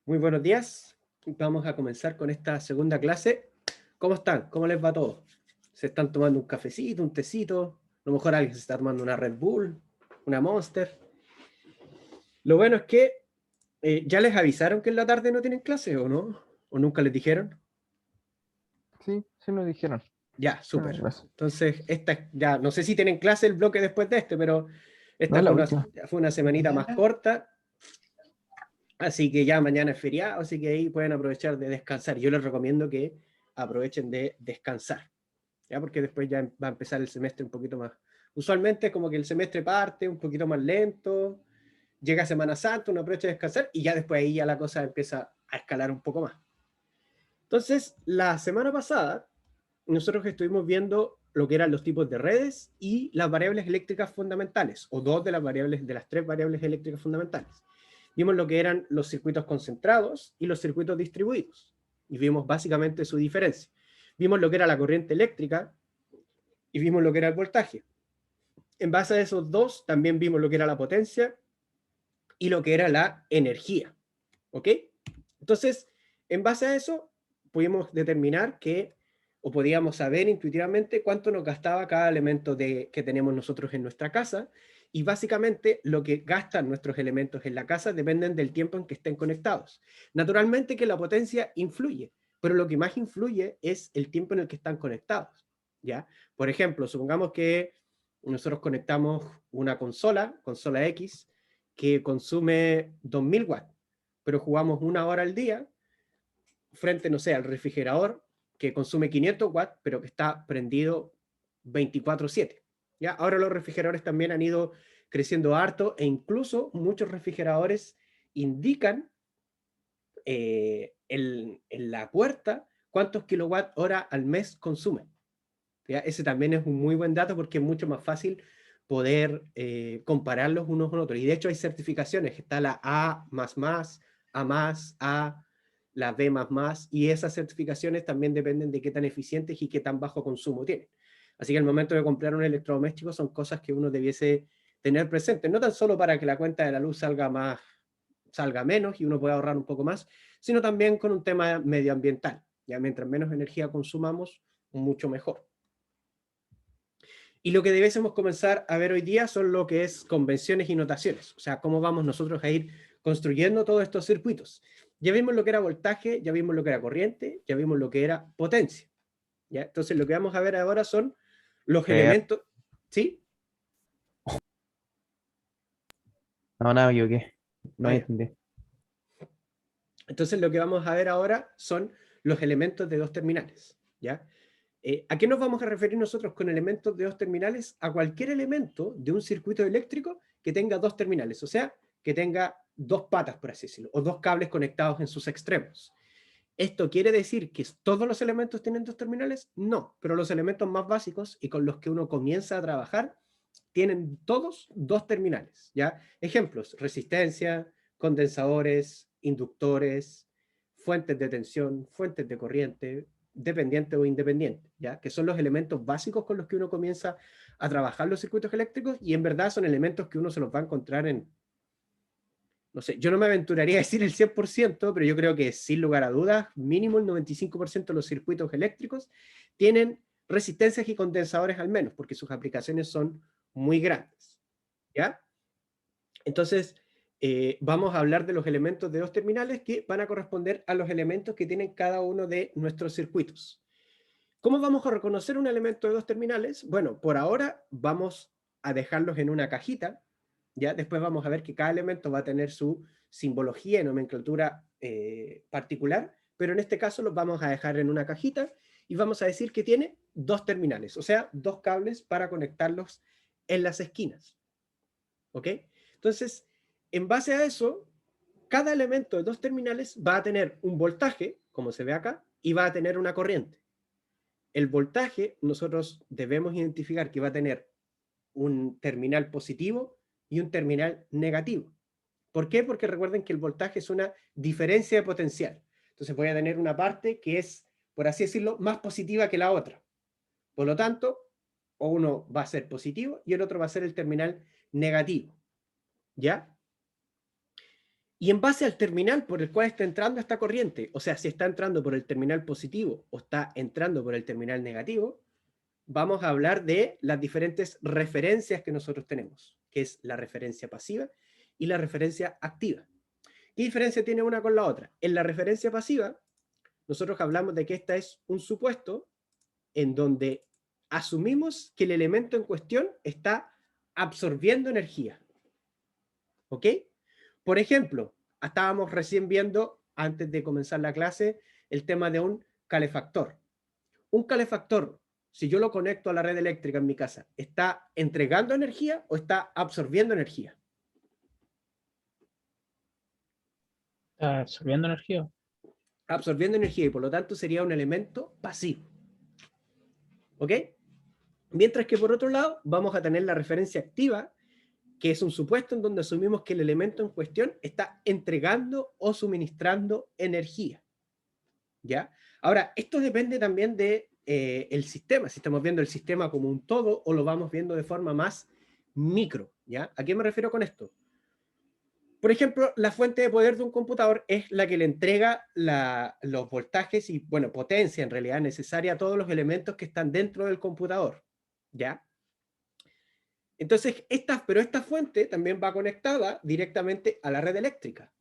Muy buenos días. Vamos a comenzar con esta segunda clase. ¿Cómo están? ¿Cómo les va todo? ¿Se están tomando un cafecito, un tecito? A lo mejor alguien se está tomando una Red Bull, una Monster. Lo bueno es que ya les avisaron que en la tarde no tienen clase, ¿o no? ¿O nunca les dijeron? Sí, sí nos dijeron. Ya, Bueno, súper. gracias. Entonces, esta ya, no sé si tienen clase el bloque después de este, pero No esta es la última. fue una semanita más Mañana, corta. Así que ya mañana es feriado, así que ahí pueden aprovechar de descansar. Yo les recomiendo que aprovechen de descansar, ¿ya? Porque después ya va a empezar el semestre un poquito más. Usualmente es como que el semestre parte un poquito más lento, llega Semana Santa, uno aprovecha de descansar y ya después ahí ya la cosa empieza a escalar un poco más. Entonces, la semana pasada, nosotros estuvimos viendo lo que eran los tipos de redes y las variables eléctricas fundamentales, o dos de las variables, de las tres variables eléctricas fundamentales. Vimos lo que eran los circuitos concentrados y los circuitos distribuidos, y vimos básicamente su diferencia. Vimos lo que era la corriente eléctrica y vimos lo que era el voltaje. En base a esos dos, también vimos lo que era la potencia y lo que era la energía. ¿Ok? Entonces, en base a eso, pudimos determinar que, o podíamos saber intuitivamente cuánto nos gastaba cada elemento que tenemos nosotros en nuestra casa, y básicamente lo que gastan nuestros elementos en la casa dependen del tiempo en que estén conectados. Naturalmente que la potencia influye, pero lo que más influye es el tiempo en el que están conectados, ¿ya? Por ejemplo, supongamos que nosotros conectamos una consola X, que consume 2000 watts, pero jugamos una hora al día frente, no sé, al refrigerador que consume 500 watts, pero que está prendido 24/7. ¿Ya? Ahora los refrigeradores también han ido creciendo harto e incluso muchos refrigeradores indican en la puerta cuántos kilowatt hora al mes consumen. ¿Ya? Ese también es un muy buen dato porque es mucho más fácil poder compararlos unos con otros. Y de hecho hay certificaciones, está la A++, A+, la B++, y esas certificaciones también dependen de qué tan eficientes y qué tan bajo consumo tienen. Así que al momento de comprar un electrodoméstico son cosas que uno debiese tener presentes, no tan solo para que la cuenta de la luz salga menos y uno pueda ahorrar un poco más, sino también con un tema medioambiental. Ya mientras menos energía consumamos, mucho mejor. Y lo que debiésemos comenzar a ver hoy día son lo que es convenciones y notaciones, o sea, cómo vamos nosotros a ir construyendo todos estos circuitos. Ya vimos lo que era voltaje, ya vimos lo que era corriente, ya vimos lo que era potencia. ¿Ya? Entonces lo que vamos a ver ahora son los elementos, ¿sí? No, nada, me equivoqué. No Ah, ya. entendí. Entonces lo que vamos a ver ahora son los elementos de dos terminales, ¿ya? ¿A qué nos vamos a referir nosotros con elementos de dos terminales? A cualquier elemento de un circuito eléctrico que tenga dos terminales, o sea, que tenga dos patas, por así decirlo, o dos cables conectados en sus extremos. ¿Esto quiere decir que todos los elementos tienen dos terminales? No, pero los elementos más básicos y con los que uno comienza a trabajar tienen todos dos terminales, ¿ya? Ejemplos: resistencia, condensadores, inductores, fuentes de tensión, fuentes de corriente, dependiente o independiente, ¿ya? Que son los elementos básicos con los que uno comienza a trabajar los circuitos eléctricos, y en verdad son elementos que uno se los va a encontrar en, no sé, yo no me aventuraría a decir el 100%, pero yo creo que sin lugar a dudas, mínimo el 95% de los circuitos eléctricos tienen resistencias y condensadores al menos, porque sus aplicaciones son muy grandes, ¿ya? Entonces, vamos a hablar de los elementos de dos terminales que van a corresponder a los elementos que tienen cada uno de nuestros circuitos. ¿Cómo vamos a reconocer un elemento de dos terminales? Bueno, por ahora vamos a dejarlos en una cajita, ¿ya? Después vamos a ver que cada elemento va a tener su simbología y nomenclatura particular, pero en este caso los vamos a dejar en una cajita y vamos a decir que tiene dos terminales, o sea, dos cables para conectarlos en las esquinas. ¿Ok? Entonces, en base a eso, cada elemento de dos terminales va a tener un voltaje, como se ve acá, y va a tener una corriente. El voltaje nosotros debemos identificar que va a tener un terminal positivo y un terminal negativo. ¿Por qué? Porque recuerden que el voltaje es una diferencia de potencial. Entonces voy a tener una parte que es, por así decirlo, más positiva que la otra. Por lo tanto, o uno va a ser positivo y el otro va a ser el terminal negativo. ¿Ya? Y en base al terminal por el cual está entrando esta corriente, o sea, si está entrando por el terminal positivo o está entrando por el terminal negativo, vamos a hablar de las diferentes referencias que nosotros tenemos, que es la referencia pasiva y la referencia activa. ¿Qué diferencia tiene una con la otra? En la referencia pasiva, nosotros hablamos de que esta es un supuesto en donde asumimos que el elemento en cuestión está absorbiendo energía. ¿Ok? Por ejemplo, estábamos recién viendo, antes de comenzar la clase, el tema de un calefactor. Un calefactor, si yo lo conecto a la red eléctrica en mi casa, ¿está entregando energía o está absorbiendo energía? Está absorbiendo energía. Absorbiendo energía y por lo tanto sería un elemento pasivo. ¿Ok? Mientras que por otro lado vamos a tener la referencia activa, que es un supuesto en donde asumimos que el elemento en cuestión está entregando o suministrando energía. ¿Ya? Ahora, esto depende también de el sistema, si estamos viendo el sistema como un todo o lo vamos viendo de forma más micro. ¿Ya? ¿A qué me refiero con esto? Por ejemplo, la fuente de poder de un computador es la que le entrega los voltajes y, bueno, potencia en realidad necesaria a todos los elementos que están dentro del computador. ¿Ya? Entonces, pero esta fuente también va conectada directamente a la red eléctrica.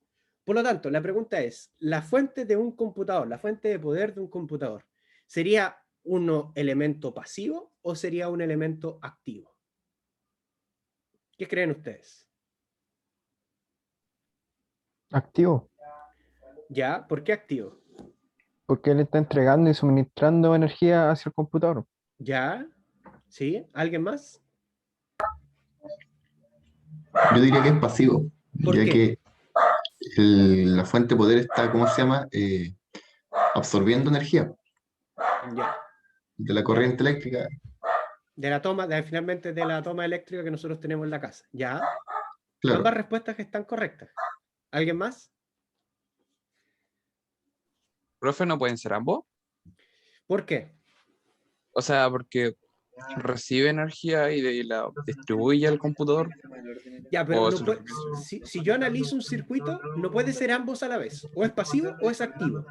Por lo tanto, la pregunta es, ¿la fuente de un computador, la fuente de poder de un computador, sería un elemento pasivo o sería un elemento activo? ¿Qué creen ustedes? Activo. ¿Ya? ¿Por qué activo? Porque él está entregando y suministrando energía hacia el computador. ¿Ya? ¿Sí? ¿Alguien más? Yo diría que es pasivo, ¿Por ya qué? que la fuente de poder está, ¿cómo se llama? Absorbiendo energía Ya. de la ¿Ya? corriente eléctrica. De la toma, finalmente de la toma eléctrica que nosotros tenemos en la casa. ¿Ya? Ambas Claro, respuestas están correctas. ¿Alguien más? Profe, ¿no pueden ser ambos? ¿Por qué? O sea, porque recibe energía y la distribuye al computador. Ya, pero O no eso es lo puede, que pienso. si yo analizo un circuito, no puede ser ambos a la vez. O es pasivo o es activo.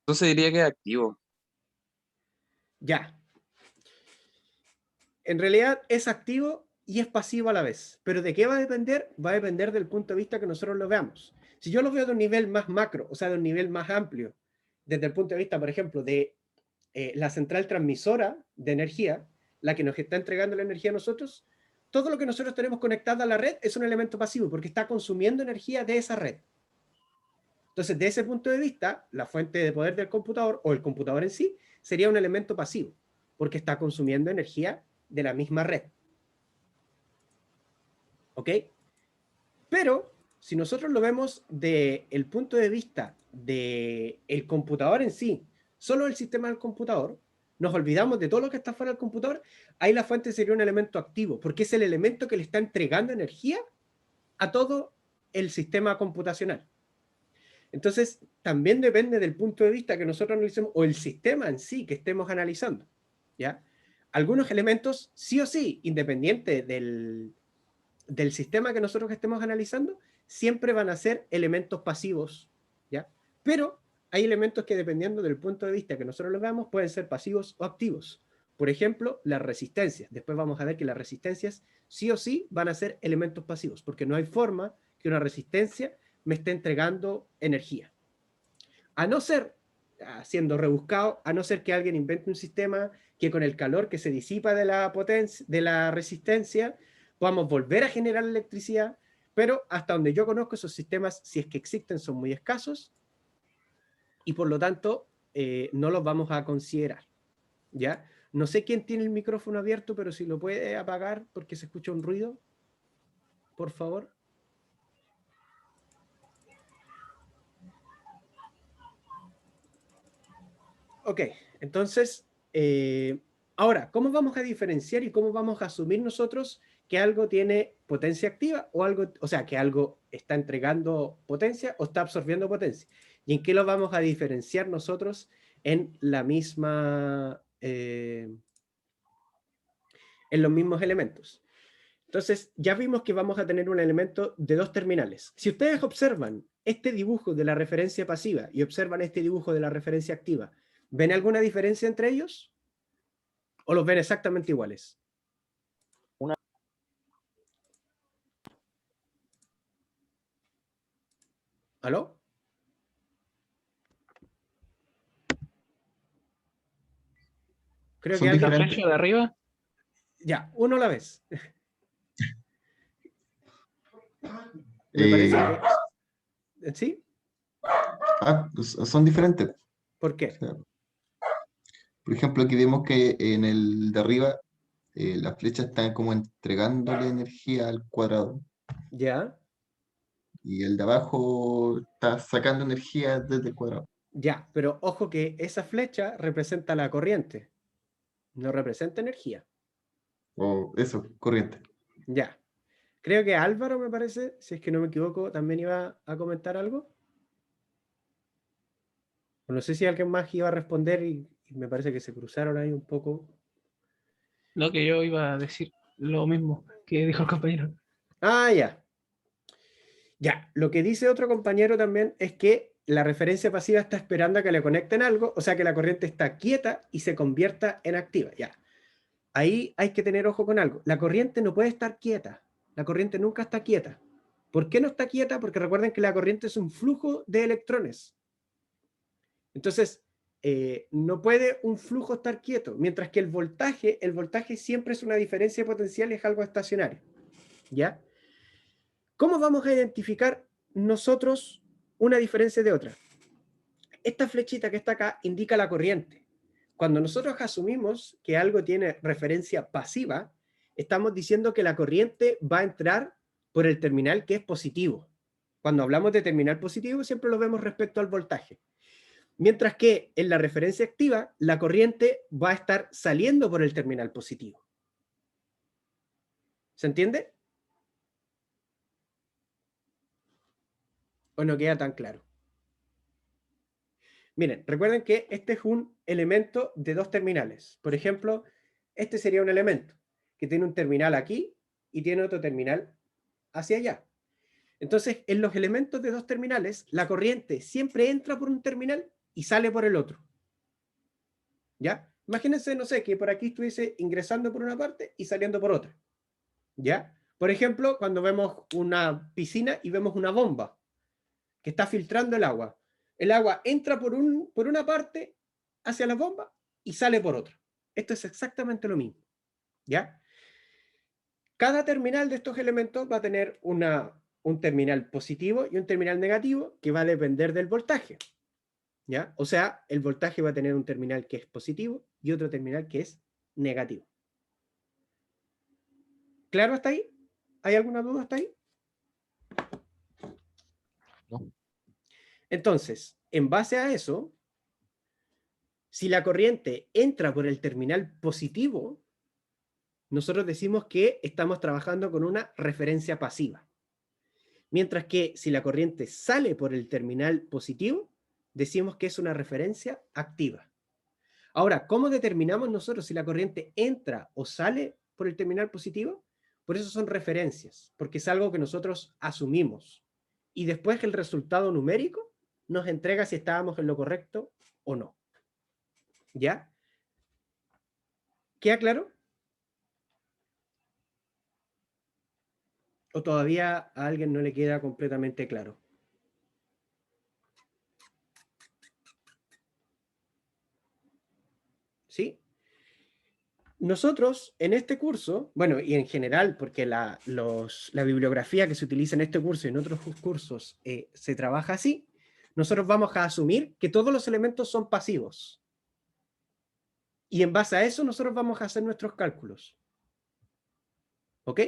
Entonces diría que es activo. Ya. En realidad es activo y es pasivo a la vez. ¿Pero de qué va a depender? Va a depender del punto de vista que nosotros lo veamos. Si yo lo veo de un nivel más macro, o sea, de un nivel más amplio, desde el punto de vista, por ejemplo, de la central transmisora de energía, la que nos está entregando la energía a nosotros, todo lo que nosotros tenemos conectado a la red es un elemento pasivo porque está consumiendo energía de esa red. Entonces, de ese punto de vista, la fuente de poder del computador o el computador en sí sería un elemento pasivo porque está consumiendo energía de la misma red. ¿Ok? Pero si nosotros lo vemos desde el punto de vista del computador en sí, solo el sistema del computador, nos olvidamos de todo lo que está fuera del computador, ahí la fuente sería un elemento activo, porque es el elemento que le está entregando energía a todo el sistema computacional. Entonces, también depende del punto de vista que nosotros analicemos, o el sistema en sí que estemos analizando, ¿ya? Algunos elementos, sí o sí, independiente del sistema que nosotros estemos analizando, siempre van a ser elementos pasivos, ¿ya? Pero hay elementos que dependiendo del punto de vista que nosotros los veamos, pueden ser pasivos o activos. Por ejemplo, las resistencias. Después vamos a ver que las resistencias sí o sí van a ser elementos pasivos, porque no hay forma que una resistencia me esté entregando energía. A no ser, siendo rebuscado, a no ser que alguien invente un sistema que con el calor que se disipa de la potencia, de la resistencia, podamos volver a generar electricidad, pero hasta donde yo conozco esos sistemas, si es que existen, son muy escasos y por lo tanto no los vamos a considerar, ¿ya? No sé quién tiene el micrófono abierto, pero si lo puede apagar porque se escucha un ruido, por favor. Ok, entonces, ahora, ¿cómo vamos a diferenciar y cómo vamos a asumir nosotros que algo tiene potencia activa o algo, o sea, que algo está entregando potencia o está absorbiendo potencia? ¿Y en qué lo vamos a diferenciar nosotros en la misma, en los mismos elementos? Entonces, ya vimos que vamos a tener un elemento de dos terminales. Si ustedes observan este dibujo de la referencia pasiva y observan este dibujo de la referencia activa, ¿ven alguna diferencia entre ellos? ¿O los ven exactamente iguales? ¿Aló? Creo Son que alguien... La diferentes. flecha de arriba, Ya, uno a la vez. Me Eh, parece que... ¿Sí? Son diferentes. ¿Por O qué? sea, por ejemplo, aquí vemos que en el de arriba la flecha está como entregándole energía al cuadrado Ya, y el de abajo está sacando energía desde el cuadrado. ya, pero ojo que esa flecha representa la corriente, no representa energía. O eso, corriente. Ya. Creo que Álvaro, me parece, si es que no me equivoco, también iba a comentar algo. O no sé si alguien más iba a responder y me parece que se cruzaron ahí un poco. lo que yo iba a decir, lo mismo que dijo el compañero. Ah, ya. Ya, lo que dice otro compañero también es que la referencia pasiva está esperando a que le conecten algo, o sea que la corriente está quieta y se convierta en activa. Ya. Ahí hay que tener ojo con algo. La corriente no puede estar quieta. La corriente nunca está quieta. ¿Por qué no está quieta? Porque recuerden que la corriente es un flujo de electrones. Entonces, no puede un flujo estar quieto, mientras que el voltaje siempre es una diferencia potencial y es algo estacionario. ¿Ya? ¿Cómo vamos a identificar nosotros una diferencia de otra? Esta flechita que está acá indica la corriente. Cuando nosotros asumimos que algo tiene referencia pasiva, estamos diciendo que la corriente va a entrar por el terminal que es positivo. Cuando hablamos de terminal positivo, siempre lo vemos respecto al voltaje. Mientras que en la referencia activa, la corriente va a estar saliendo por el terminal positivo. ¿Se entiende? ¿O no queda tan claro? Miren, recuerden que este es un elemento de dos terminales. Por ejemplo, este sería un elemento que tiene un terminal aquí y tiene otro terminal hacia allá. Entonces, en los elementos de dos terminales, la corriente siempre entra por un terminal y sale por el otro. ¿Ya? Imagínense, no sé, que por aquí estuviese ingresando por una parte y saliendo por otra. ¿Ya? Por ejemplo, cuando vemos una piscina y vemos una bomba que está filtrando el agua entra por una parte hacia la bomba y sale por otra. Esto es exactamente lo mismo. ¿Ya? Cada terminal de estos elementos va a tener un terminal positivo y un terminal negativo que va a depender del voltaje. ¿Ya? O sea, el voltaje va a tener un terminal que es positivo y otro terminal que es negativo. ¿Claro hasta ahí? ¿Hay alguna duda hasta ahí? No. Entonces, en base a eso, si la corriente entra por el terminal positivo, nosotros decimos que estamos trabajando con una referencia pasiva. Mientras que si la corriente sale por el terminal positivo, decimos que es una referencia activa. Ahora, ¿cómo determinamos nosotros si la corriente entra o sale por el terminal positivo? Por eso son referencias, porque es algo que nosotros asumimos. Y después el resultado numérico nos entrega si estábamos en lo correcto o no. ¿Ya? ¿Queda claro? ¿O todavía a alguien no le queda completamente claro? ¿Sí? Nosotros en este curso, bueno, y en general, porque la bibliografía que se utiliza en este curso y en otros cursos se trabaja así, nosotros vamos a asumir que todos los elementos son pasivos. Y en base a eso nosotros vamos a hacer nuestros cálculos. ¿Ok?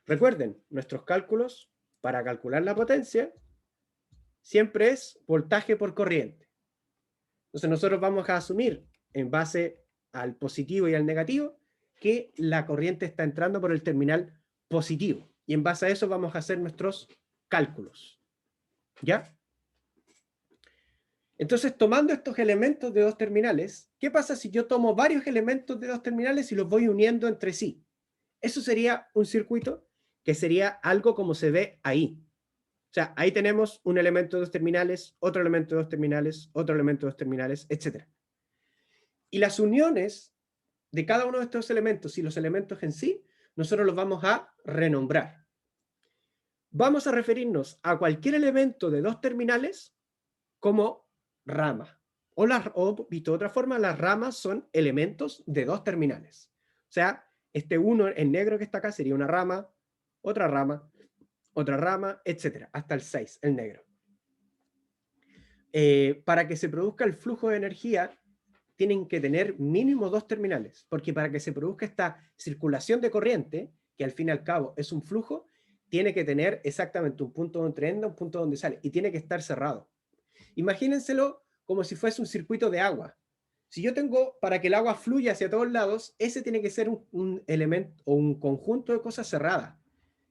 Recuerden, nuestros cálculos para calcular la potencia siempre es voltaje por corriente. Entonces nosotros vamos a asumir en base al positivo y al negativo que la corriente está entrando por el terminal positivo. Y en base a eso vamos a hacer nuestros cálculos. ¿Ya? Entonces, tomando estos elementos de dos terminales, ¿qué pasa si yo tomo varios elementos de dos terminales y los voy uniendo entre sí? Eso sería un circuito que sería algo como se ve ahí. O sea, ahí tenemos un elemento de dos terminales, otro elemento de dos terminales, otro elemento de dos terminales, etc. Y las uniones de cada uno de estos elementos y los elementos en sí, nosotros los vamos a renombrar. Vamos a referirnos a cualquier elemento de dos terminales como rama. O visto de otra forma, las ramas son elementos de dos terminales. O sea, este uno en negro que está acá sería una rama, otra rama, etc. Hasta el 6, el negro. Para que se produzca el flujo de energía, tienen que tener mínimo dos terminales, porque para que se produzca esta circulación de corriente, que al fin y al cabo es un flujo, tiene que tener exactamente un punto donde entra, un punto donde sale, y tiene que estar cerrado. Imagínenselo como si fuese un circuito de agua. Si yo tengo, para que el agua fluya hacia todos lados, ese tiene que ser un elemento o un conjunto de cosas cerradas.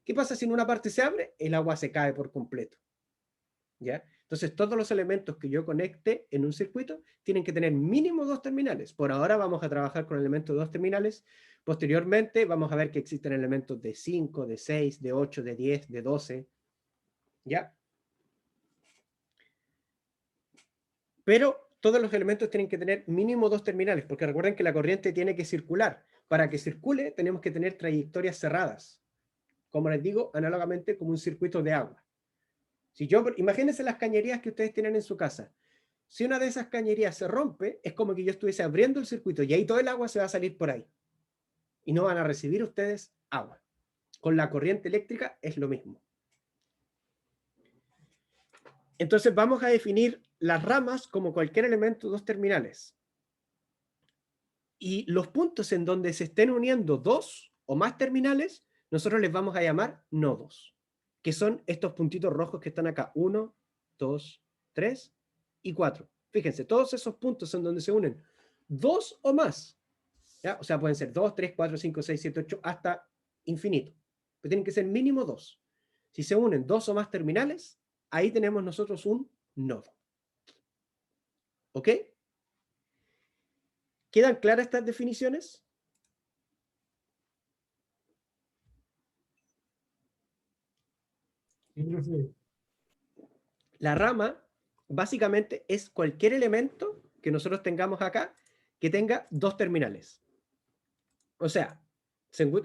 ¿Qué pasa si en una parte se abre? El agua se cae por completo. ¿Ya? Entonces, todos los elementos que yo conecte en un circuito tienen que tener mínimo dos terminales. Por ahora vamos a trabajar con elementos de dos terminales. Posteriormente vamos a ver que existen elementos de 5, de 6, de 8, de 10, de 12. ¿Ya? Pero todos los elementos tienen que tener mínimo dos terminales, porque recuerden que la corriente tiene que circular. Para que circule tenemos que tener trayectorias cerradas. Como les digo, análogamente como un circuito de agua. Si yo, imagínense las cañerías que ustedes tienen en su casa. Si una de esas cañerías se rompe, es como que yo estuviese abriendo el circuito y ahí todo el agua se va a salir por ahí. Y no van a recibir ustedes agua. Con la corriente eléctrica es lo mismo. Entonces vamos a definir las ramas como cualquier elemento de dos terminales. Y los puntos en donde se estén uniendo dos o más terminales, nosotros les vamos a llamar nodos, que son estos puntitos rojos que están acá. 1, 2, 3 y 4. Fíjense, todos esos puntos en donde se unen dos o más, ¿ya? O sea, pueden ser 2, 3, 4, 5, 6, 7, 8, hasta infinito. Pero tienen que ser mínimo 2. Si se unen dos o más terminales, ahí tenemos nosotros un nodo. ¿Ok? ¿Quedan claras estas definiciones? La rama básicamente es cualquier elemento que nosotros tengamos acá que tenga dos terminales. O sea,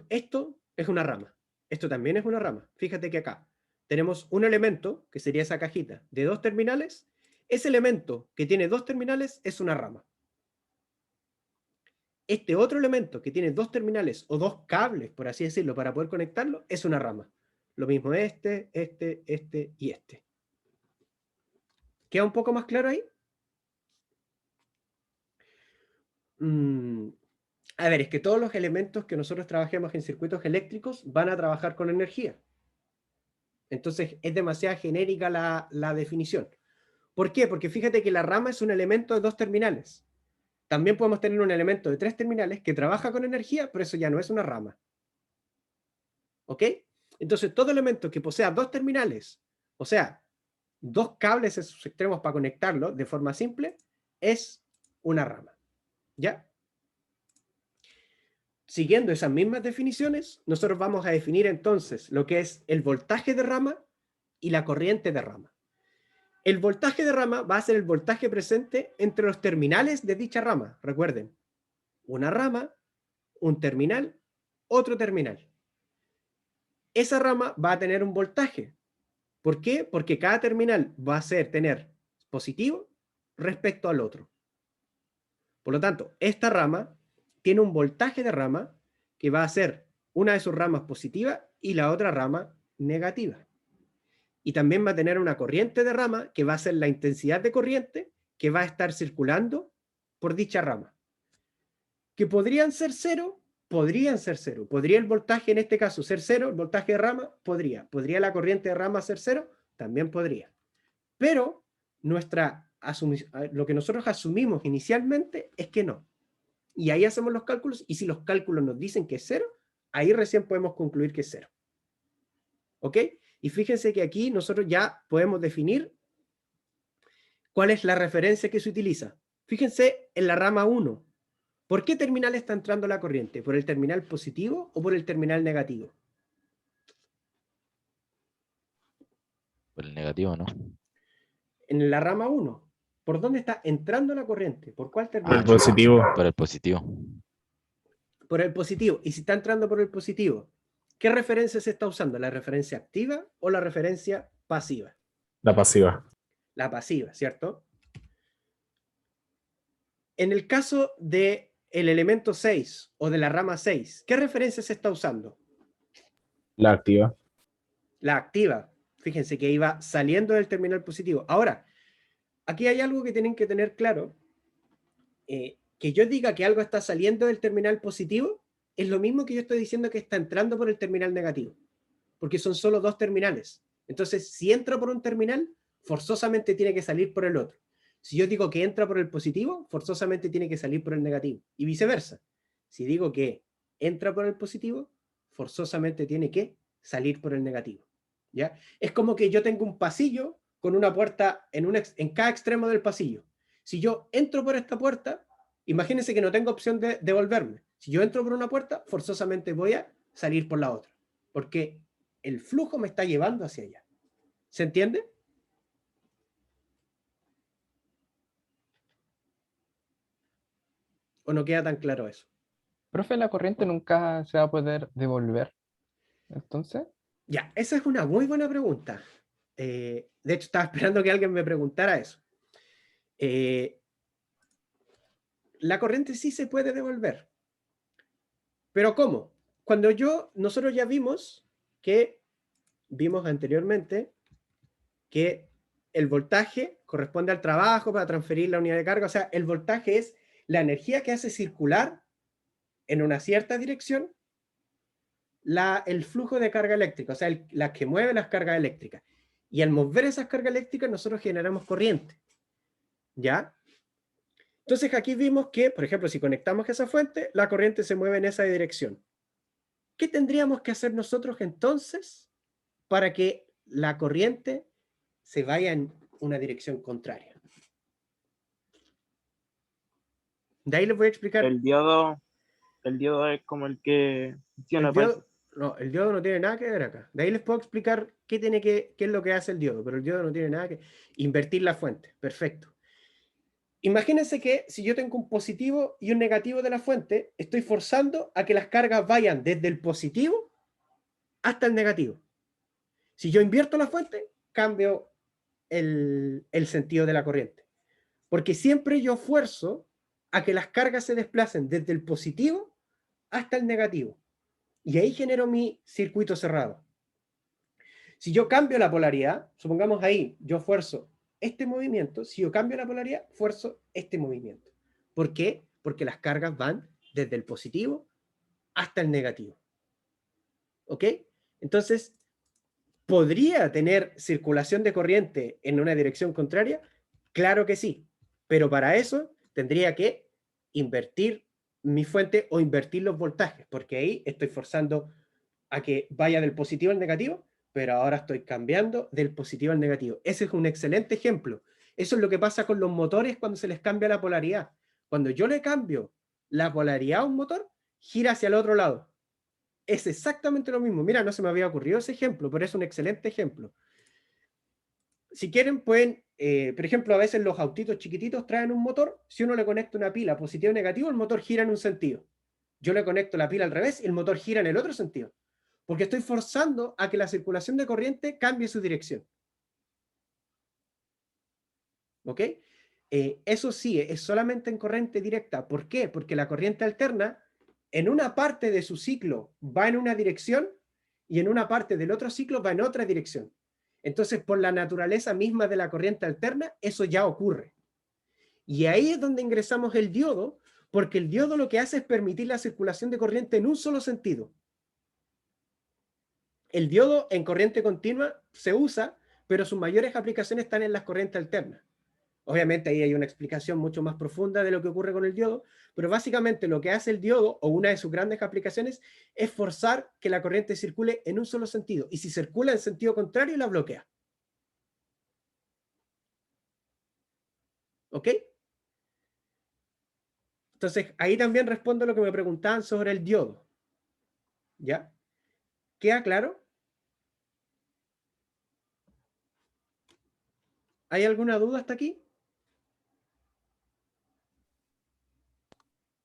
esto es una rama. Esto también es una rama. Fíjate que acá tenemos un elemento, que sería esa cajita, de dos terminales. Ese elemento que tiene dos terminales es una rama. Este otro elemento que tiene dos terminales o dos cables, por así decirlo, para poder conectarlo, es una rama. Lo mismo este y este. ¿Queda un poco más claro ahí? A ver, es que todos los elementos que nosotros trabajemos en circuitos eléctricos van a trabajar con energía. Entonces es demasiado genérica la definición. ¿Por qué? Porque fíjate que la rama es un elemento de dos terminales. También podemos tener un elemento de tres terminales que trabaja con energía, pero eso ya no es una rama. ¿Ok? Entonces todo elemento que posea dos terminales, o sea, dos cables en sus extremos para conectarlo de forma simple, es una rama. ¿Ya? Siguiendo esas mismas definiciones, nosotros vamos a definir entonces lo que es el voltaje de rama y la corriente de rama. El voltaje de rama va a ser el voltaje presente entre los terminales de dicha rama. Recuerden, una rama, un terminal, otro terminal. Esa rama va a tener un voltaje. ¿Por qué? Porque cada terminal va a tener positivo respecto al otro. Por lo tanto, esta rama tiene un voltaje de rama que va a ser una de sus ramas positiva y la otra rama negativa. Y también va a tener una corriente de rama que va a ser la intensidad de corriente que va a estar circulando por dicha rama. ¿Que podrían ser cero? Podrían ser cero. ¿Podría el voltaje en este caso ser cero? ¿El voltaje de rama? Podría. ¿Podría la corriente de rama ser cero? También podría. Pero lo que nosotros asumimos inicialmente es que no. Y ahí hacemos los cálculos, y si los cálculos nos dicen que es cero, ahí recién podemos concluir que es cero. ¿Ok? Y fíjense que aquí nosotros ya podemos definir cuál es la referencia que se utiliza. Fíjense en la rama 1. ¿Por qué terminal está entrando la corriente? ¿Por el terminal positivo o por el terminal negativo? Por el negativo, ¿no? En la rama 1, ¿por dónde está entrando la corriente? ¿Por cuál Ah, terminal? El positivo. por el positivo. Por el positivo. Y si está entrando por el positivo, ¿qué referencia se está usando? ¿La referencia activa o la referencia pasiva? La pasiva. La pasiva, ¿cierto? En el caso del elemento 6 o de la rama 6, ¿qué referencia se está usando? La activa. La activa. Fíjense que iba saliendo del terminal positivo. Ahora, aquí hay algo que tienen que tener claro. Que yo diga que algo está saliendo del terminal positivo es lo mismo que yo estoy diciendo que está entrando por el terminal negativo. Porque son solo dos terminales. Entonces, si entra por un terminal, forzosamente tiene que salir por el otro. Si yo digo que entra por el positivo, forzosamente tiene que salir por el negativo. Y viceversa. Si digo que entra por el positivo, forzosamente tiene que salir por el negativo. ¿Ya? Es como que yo tengo un pasillo con una puerta en cada extremo del pasillo. Si yo entro por esta puerta, imagínense que no tengo opción de devolverme. Si yo entro por una puerta, forzosamente voy a salir por la otra. Porque el flujo me está llevando hacia allá. ¿Se entiende? ¿O no queda tan claro eso? Profe, la corriente nunca se va a poder devolver. Entonces, Ya, esa es una muy buena pregunta. De hecho, estaba esperando que alguien me preguntara eso. La corriente sí se puede devolver. ¿Pero cómo? Cuando nosotros ya vimos anteriormente que el voltaje corresponde al trabajo para transferir la unidad de carga. O sea, el voltaje es la energía que hace circular en una cierta dirección el flujo de carga eléctrica, o sea, la que mueve las cargas eléctricas. Y al mover esas cargas eléctricas, nosotros generamos corriente. ¿Ya? Entonces aquí vimos que, por ejemplo, si conectamos esa fuente, la corriente se mueve en esa dirección. ¿Qué tendríamos que hacer nosotros entonces para que la corriente se vaya en una dirección contraria? De ahí les voy a explicar. El diodo es como el que funciona para eso. El diodo no tiene nada que ver acá. De ahí les puedo explicar qué es lo que hace el diodo, pero el diodo no tiene nada que invertir la fuente. Perfecto. Imagínense que si yo tengo un positivo y un negativo de la fuente, estoy forzando a que las cargas vayan desde el positivo hasta el negativo. Si yo invierto la fuente, cambio el sentido de la corriente. Porque siempre yo fuerzo a que las cargas se desplacen desde el positivo hasta el negativo. Y ahí genero mi circuito cerrado. Si yo cambio la polaridad, supongamos ahí, yo fuerzo este movimiento, si yo cambio la polaridad, fuerzo este movimiento. ¿Por qué? Porque las cargas van desde el positivo hasta el negativo. ¿Ok? Entonces, ¿podría tener circulación de corriente en una dirección contraria? Claro que sí, pero para eso tendría que invertir mi fuente o invertir los voltajes, porque ahí estoy forzando a que vaya del positivo al negativo, pero ahora estoy cambiando del positivo al negativo. Ese es un excelente ejemplo. Eso es lo que pasa con los motores cuando se les cambia la polaridad. Cuando yo le cambio la polaridad a un motor, gira hacia el otro lado. Es exactamente lo mismo. Mira, no se me había ocurrido ese ejemplo, pero es un excelente ejemplo. Si quieren, pueden, por ejemplo, a veces los autitos chiquititos traen un motor. Si uno le conecta una pila positivo o negativo, el motor gira en un sentido. Yo le conecto la pila al revés y el motor gira en el otro sentido. Porque estoy forzando a que la circulación de corriente cambie su dirección. ¿Ok? Eso sí, es solamente en corriente directa. ¿Por qué? Porque la corriente alterna, en una parte de su ciclo va en una dirección y en una parte del otro ciclo va en otra dirección. Entonces, por la naturaleza misma de la corriente alterna, eso ya ocurre. Y ahí es donde ingresamos el diodo, porque el diodo lo que hace es permitir la circulación de corriente en un solo sentido. El diodo en corriente continua se usa, pero sus mayores aplicaciones están en las corrientes alternas. Obviamente ahí hay una explicación mucho más profunda de lo que ocurre con el diodo, pero básicamente lo que hace el diodo, o una de sus grandes aplicaciones, es forzar que la corriente circule en un solo sentido. Y si circula en sentido contrario, la bloquea. ¿Ok? Entonces, ahí también respondo a lo que me preguntaban sobre el diodo. ¿Ya? ¿Queda claro? ¿Hay alguna duda hasta aquí?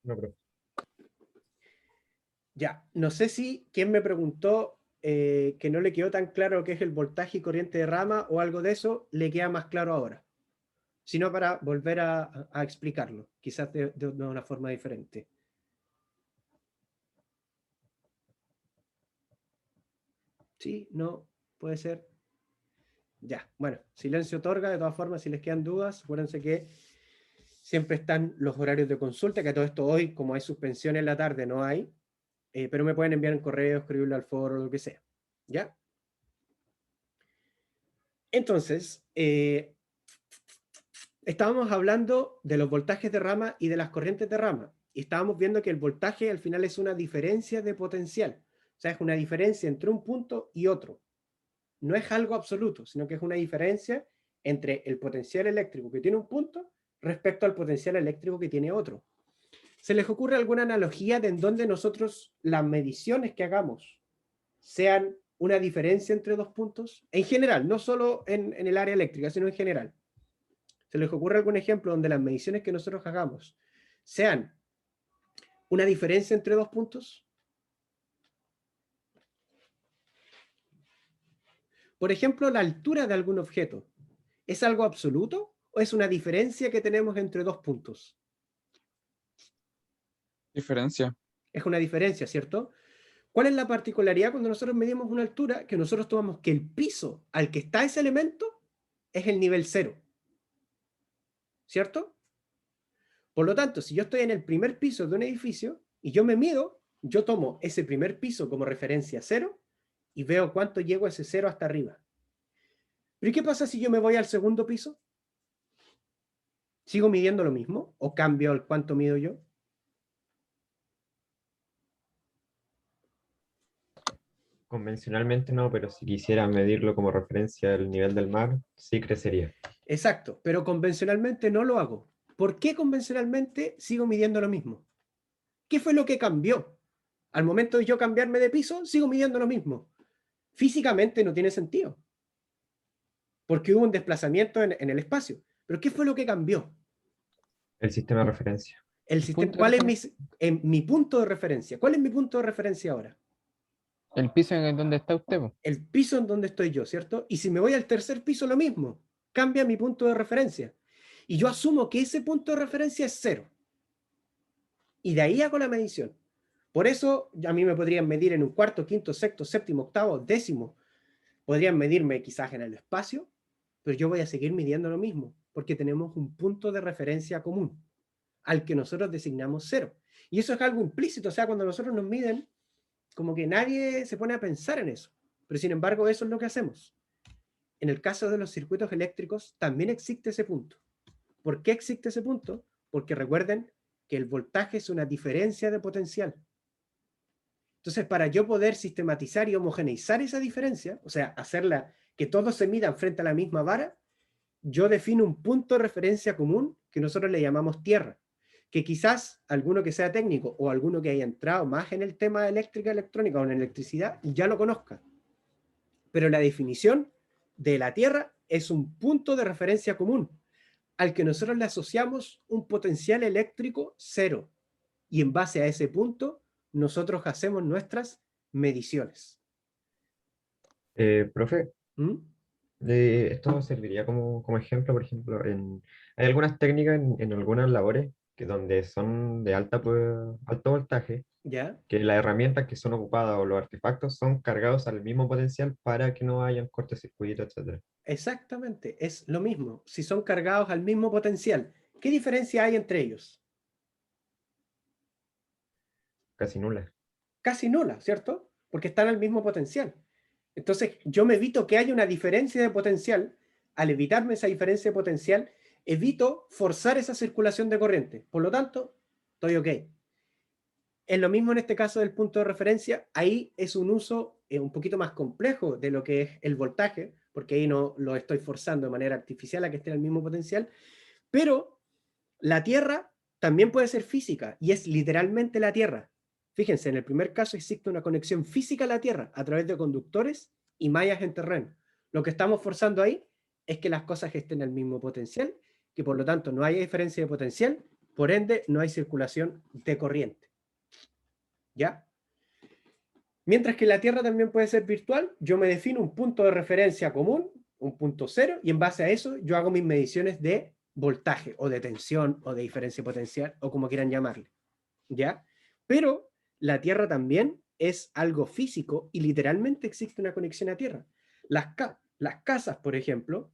No, profe. Ya, no sé si quien me preguntó que no le quedó tan claro qué es el voltaje y corriente de rama o algo de eso, le queda más claro ahora. Sino para volver a explicarlo, quizás de una forma diferente. Sí, no, puede ser. Ya, bueno, silencio otorga, de todas formas, si les quedan dudas, acuérdense que siempre están los horarios de consulta, que todo esto hoy, como hay suspensión en la tarde, no hay, pero me pueden enviar un correo, escribirlo al foro, lo que sea. ¿Ya? Entonces, estábamos hablando de los voltajes de rama y de las corrientes de rama, y estábamos viendo que el voltaje al final es una diferencia de potencial, o sea, es una diferencia entre un punto y otro. No es algo absoluto, sino que es una diferencia entre el potencial eléctrico que tiene un punto respecto al potencial eléctrico que tiene otro. ¿Se les ocurre alguna analogía de en donde nosotros las mediciones que hagamos sean una diferencia entre dos puntos? En general, no solo en el área eléctrica, sino en general. ¿Se les ocurre algún ejemplo donde las mediciones que nosotros hagamos sean una diferencia entre dos puntos? Por ejemplo, la altura de algún objeto. ¿Es algo absoluto o es una diferencia que tenemos entre dos puntos? Diferencia. Es una diferencia, ¿cierto? ¿Cuál es la particularidad cuando nosotros medimos una altura? Que nosotros tomamos que el piso al que está ese elemento es el nivel 0. ¿Cierto? Por lo tanto, si yo estoy en el primer piso de un edificio y yo me mido, yo tomo ese primer piso como referencia 0 y veo cuánto llego a ese 0 hasta arriba. ¿Pero y qué pasa si yo me voy al segundo piso? ¿Sigo midiendo lo mismo o cambio el cuánto mido yo? Convencionalmente no, pero si quisiera medirlo como referencia al nivel del mar, sí crecería. Exacto, pero convencionalmente no lo hago. ¿Por qué convencionalmente sigo midiendo lo mismo? ¿Qué fue lo que cambió? Al momento de yo cambiarme de piso, sigo midiendo lo mismo. Físicamente no tiene sentido, porque hubo un desplazamiento en el espacio. ¿Pero qué fue lo que cambió? El sistema de referencia. El sistema, punto de ¿cuál es mi punto de referencia? ¿Cuál es mi punto de referencia ahora? El piso en donde está usted, po. El piso en donde estoy yo, ¿cierto? Y si me voy al tercer piso, lo mismo. Cambia mi punto de referencia. Y yo asumo que ese punto de referencia es 0. Y de ahí hago la medición. Por eso a mí me podrían medir en un cuarto, quinto, sexto, séptimo, octavo, décimo. Podrían medirme quizás en el espacio, pero yo voy a seguir midiendo lo mismo, porque tenemos un punto de referencia común, al que nosotros designamos 0. Y eso es algo implícito, o sea, cuando nosotros nos miden, como que nadie se pone a pensar en eso. Pero sin embargo, eso es lo que hacemos. En el caso de los circuitos eléctricos, también existe ese punto. ¿Por qué existe ese punto? Porque recuerden que el voltaje es una diferencia de potencial. Entonces, para yo poder sistematizar y homogeneizar esa diferencia, o sea, hacerla que todos se midan frente a la misma vara, yo defino un punto de referencia común que nosotros le llamamos tierra, que quizás alguno que sea técnico o alguno que haya entrado más en el tema de eléctrica, electrónica o en electricidad ya lo conozca. Pero la definición de la tierra es un punto de referencia común al que nosotros le asociamos un potencial eléctrico 0. Y en base a ese punto, nosotros hacemos nuestras mediciones. Profe, ¿Mm? esto serviría como ejemplo, por ejemplo, hay algunas técnicas en algunas labores que donde son de alto voltaje, ¿Ya? que las herramientas que son ocupadas o los artefactos son cargados al mismo potencial para que no hayan cortocircuito, etc. Exactamente, es lo mismo. Si son cargados al mismo potencial, ¿qué diferencia hay entre ellos? Casi nula. Casi nula, ¿cierto? Porque están al mismo potencial. Entonces, yo me evito que haya una diferencia de potencial. Al evitarme esa diferencia de potencial, evito forzar esa circulación de corriente. Por lo tanto, estoy ok. Es lo mismo en este caso del punto de referencia. Ahí es un uso un poquito más complejo de lo que es el voltaje, porque ahí no lo estoy forzando de manera artificial a que esté en el mismo potencial. Pero la Tierra también puede ser física y es literalmente la Tierra. Fíjense, en el primer caso existe una conexión física a la Tierra a través de conductores y mallas en terreno. Lo que estamos forzando ahí es que las cosas estén al mismo potencial, que por lo tanto no haya diferencia de potencial, por ende no hay circulación de corriente. ¿Ya? Mientras que la Tierra también puede ser virtual, yo me defino un punto de referencia común, un punto cero, y en base a eso yo hago mis mediciones de voltaje, o de tensión, o de diferencia potencial, o como quieran llamarle. ¿Ya? Pero la Tierra también es algo físico y literalmente existe una conexión a Tierra. Las casas, por ejemplo,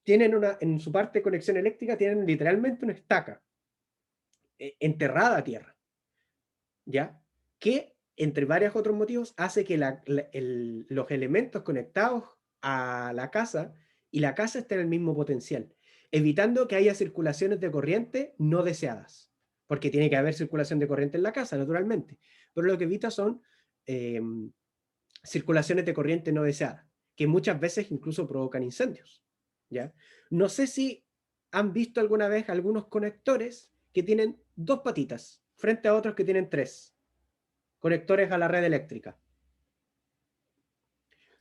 tienen en su parte de conexión eléctrica, tienen literalmente una estaca enterrada a tierra, ¿ya? Que, entre varios otros motivos, hace que los elementos conectados a la casa y la casa estén en el mismo potencial, evitando que haya circulaciones de corriente no deseadas, porque tiene que haber circulación de corriente en la casa, naturalmente, pero lo que evita son circulaciones de corriente no deseadas, que muchas veces incluso provocan incendios, ¿ya? No sé si han visto alguna vez algunos conectores que tienen 2 patitas, frente a otros que tienen 3 conectores a la red eléctrica.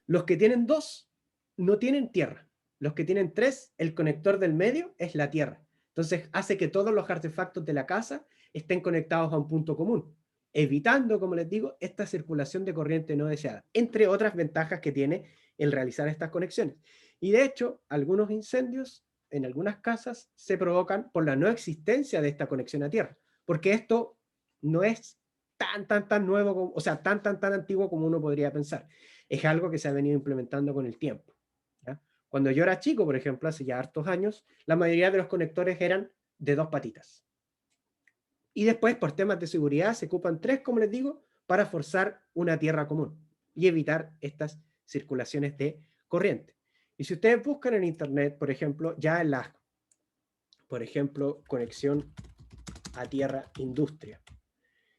Los que tienen 2 no tienen tierra. Los que tienen 3, el conector del medio es la tierra. Entonces hace que todos los artefactos de la casa estén conectados a un punto común, evitando, como les digo, esta circulación de corriente no deseada, entre otras ventajas que tiene el realizar estas conexiones. Y de hecho, algunos incendios en algunas casas se provocan por la no existencia de esta conexión a tierra, porque esto no es tan nuevo, o sea, tan antiguo como uno podría pensar. Es algo que se ha venido implementando con el tiempo, ¿ya? Cuando yo era chico, por ejemplo, hace ya hartos años, la mayoría de los conectores eran de 2 patitas. Y después, por temas de seguridad, se ocupan 3, como les digo, para forzar una tierra común y evitar estas circulaciones de corriente. Y si ustedes buscan en internet, por ejemplo, ya en la, por ejemplo, conexión a tierra industria.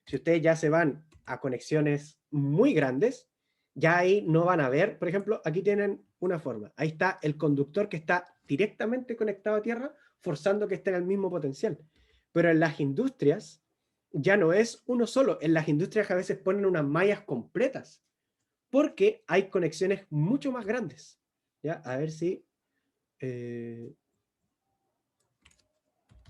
Si ustedes ya se van a conexiones muy grandes, ya ahí no van a ver, por ejemplo, aquí tienen una forma. Ahí está el conductor que está directamente conectado a tierra, forzando que esté en el mismo potencial. Pero en las industrias ya no es uno solo. En las industrias a veces ponen unas mallas completas, porque hay conexiones mucho más grandes. ¿Ya? A ver si...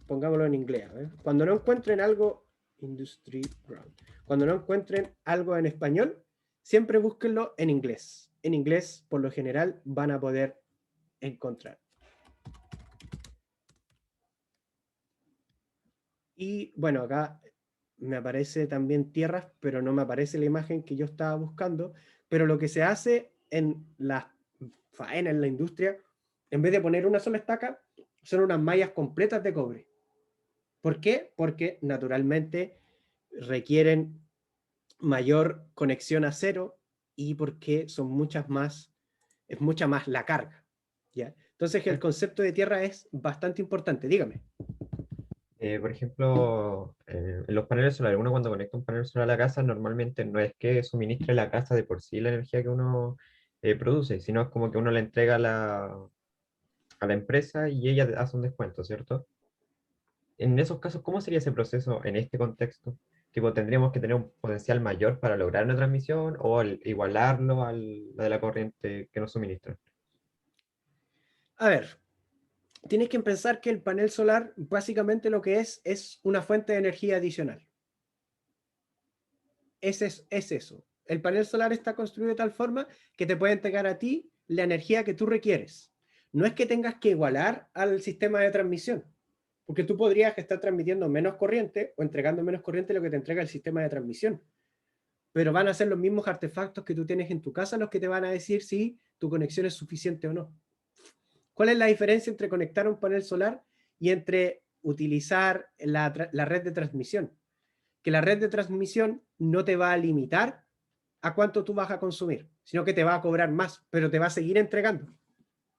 pongámoslo en inglés. Cuando no encuentren algo... Industry Ground. Cuando no encuentren algo en español, siempre búsquenlo en inglés. En inglés, por lo general, van a poder encontrar. Y bueno, acá me aparece también tierras, pero no me aparece la imagen que yo estaba buscando. Pero lo que se hace en la faena, en la industria, en vez de poner una sola estaca, son unas mallas completas de cobre. ¿Por qué? Porque naturalmente requieren mayor conexión a cero y porque son es mucha más la carga, ¿ya? Entonces el concepto de tierra es bastante importante, dígame. Por ejemplo, en los paneles solares, uno cuando conecta un panel solar a la casa, normalmente no es que suministre la casa de por sí la energía que uno produce, sino es como que uno le entrega a la empresa y ella hace un descuento, ¿cierto? En esos casos, ¿cómo sería ese proceso en este contexto? Tipo, ¿tendríamos que tener un potencial mayor para lograr una transmisión o igualarlo a la de la corriente que nos suministran? A ver, tienes que pensar que el panel solar básicamente lo que es una fuente de energía adicional. Es eso. El panel solar está construido de tal forma que te puede entregar a ti la energía que tú requieres. No es que tengas que igualar al sistema de transmisión, porque tú podrías estar transmitiendo menos corriente o entregando menos corriente de lo que te entrega el sistema de transmisión. Pero van a ser los mismos artefactos que tú tienes en tu casa los que te van a decir si tu conexión es suficiente o no. ¿Cuál es la diferencia entre conectar un panel solar y entre utilizar la red de transmisión? Que la red de transmisión no te va a limitar a cuánto tú vas a consumir, sino que te va a cobrar más, pero te va a seguir entregando.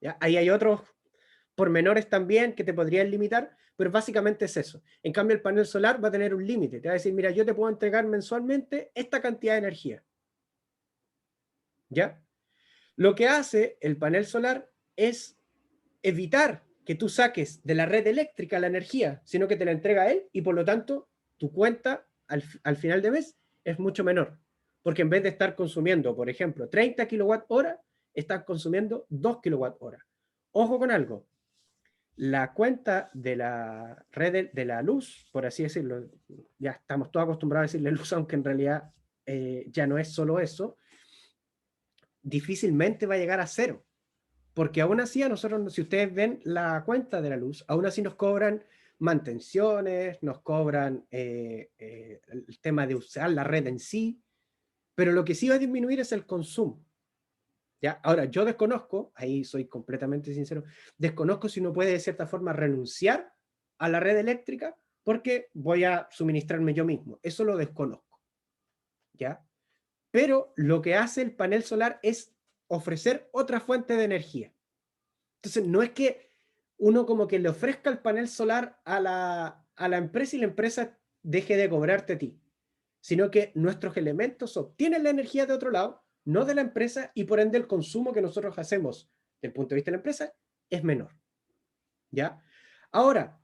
¿Ya? Ahí hay otros pormenores también que te podrían limitar, pero básicamente es eso. En cambio, el panel solar va a tener un límite. Te va a decir, mira, yo te puedo entregar mensualmente esta cantidad de energía. ¿Ya? Lo que hace el panel solar es evitar que tú saques de la red eléctrica la energía, sino que te la entrega él y por lo tanto tu cuenta al final de mes es mucho menor. Porque en vez de estar consumiendo, por ejemplo, 30 kWh, estás consumiendo 2 kWh. Ojo con algo. La cuenta de la red de la luz, por así decirlo, ya estamos todos acostumbrados a decirle luz, aunque en realidad ya no es solo eso, difícilmente va a llegar a cero. Porque aún así a nosotros, si ustedes ven la cuenta de la luz, aún así nos cobran mantenciones, nos cobran el tema de usar la red en sí, pero lo que sí va a disminuir es el consumo. ¿Ya? Ahora, yo desconozco, ahí soy completamente sincero, desconozco si uno puede de cierta forma renunciar a la red eléctrica porque voy a suministrarme yo mismo. Eso lo desconozco. ¿Ya? Pero lo que hace el panel solar es ofrecer otra fuente de energía. Entonces, no es que uno como que le ofrezca el panel solar a la empresa y la empresa deje de cobrarte a ti, sino que nuestros elementos obtienen la energía de otro lado, no de la empresa, y por ende el consumo que nosotros hacemos desde el punto de vista de la empresa es menor. ¿Ya? Ahora,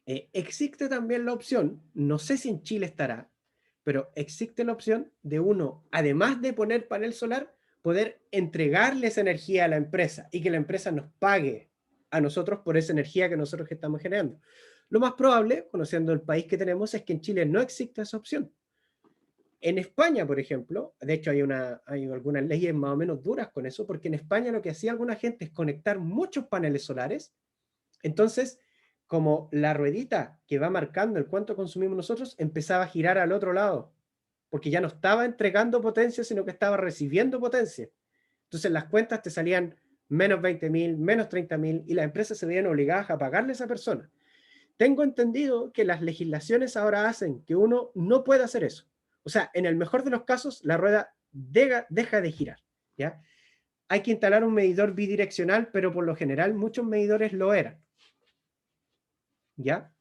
existe también la opción, no sé si en Chile estará, pero existe la opción de uno, además de poner panel solar, poder entregarles energía a la empresa y que la empresa nos pague a nosotros por esa energía que nosotros estamos generando. Lo más probable, conociendo el país que tenemos, es que en Chile no exista esa opción. En España, por ejemplo, de hecho hay algunas leyes más o menos duras con eso, porque en España lo que hacía alguna gente es conectar muchos paneles solares. Entonces, como la ruedita que va marcando el cuánto consumimos nosotros, empezaba a girar al otro lado, porque ya no estaba entregando potencia, sino que estaba recibiendo potencia. Entonces las cuentas te salían menos 20.000, menos 30.000, y las empresas se veían obligadas a pagarle a esa persona. Tengo entendido que las legislaciones ahora hacen que uno no pueda hacer eso. O sea, en el mejor de los casos, la rueda deja de girar, ¿ya? Hay que instalar un medidor bidireccional, pero por lo general muchos medidores lo eran, ¿ya?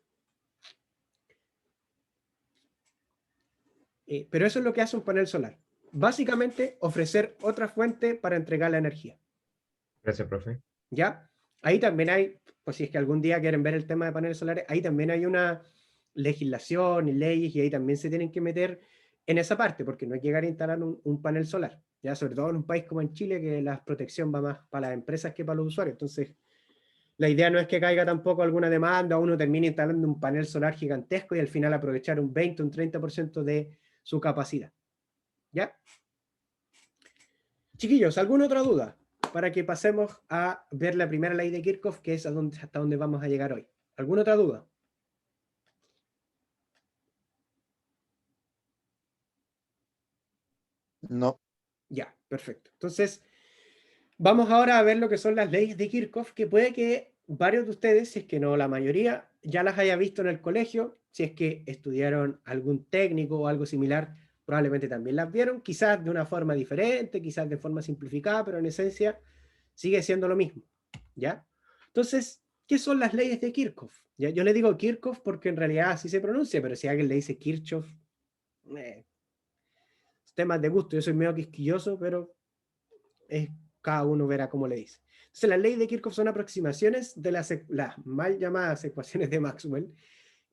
Pero eso es lo que hace un panel solar. Básicamente, ofrecer otra fuente para entregar la energía. Gracias, profe. ¿Ya? Ahí también hay, pues si es que algún día quieren ver el tema de paneles solares, ahí también hay una legislación y leyes, y ahí también se tienen que meter en esa parte, porque no hay que llegar a instalar un panel solar, ya sobre todo en un país como en Chile, que la protección va más para las empresas que para los usuarios. Entonces, la idea no es que caiga tampoco alguna demanda, o uno termine instalando un panel solar gigantesco y al final aprovechar un 20, un 30% de su capacidad. ¿Ya? Chiquillos, ¿alguna otra duda? Para que pasemos a ver la primera ley de Kirchhoff, que es hasta donde vamos a llegar hoy. ¿Alguna otra duda? No. Ya, perfecto. Entonces, vamos ahora a ver lo que son las leyes de Kirchhoff, que puede que varios de ustedes, si es que no la mayoría, ya las haya visto en el colegio. Si es que estudiaron algún técnico o algo similar, probablemente también las vieron, quizás de una forma diferente, quizás de forma simplificada, pero en esencia sigue siendo lo mismo, ¿ya? Entonces, ¿qué son las leyes de Kirchhoff? ¿Ya? Yo le digo Kirchhoff porque en realidad así se pronuncia, pero si alguien le dice Kirchhoff, temas de gusto. Yo soy medio quisquilloso, pero cada uno verá cómo le dice. Entonces, las leyes de Kirchhoff son aproximaciones de las mal llamadas ecuaciones de Maxwell,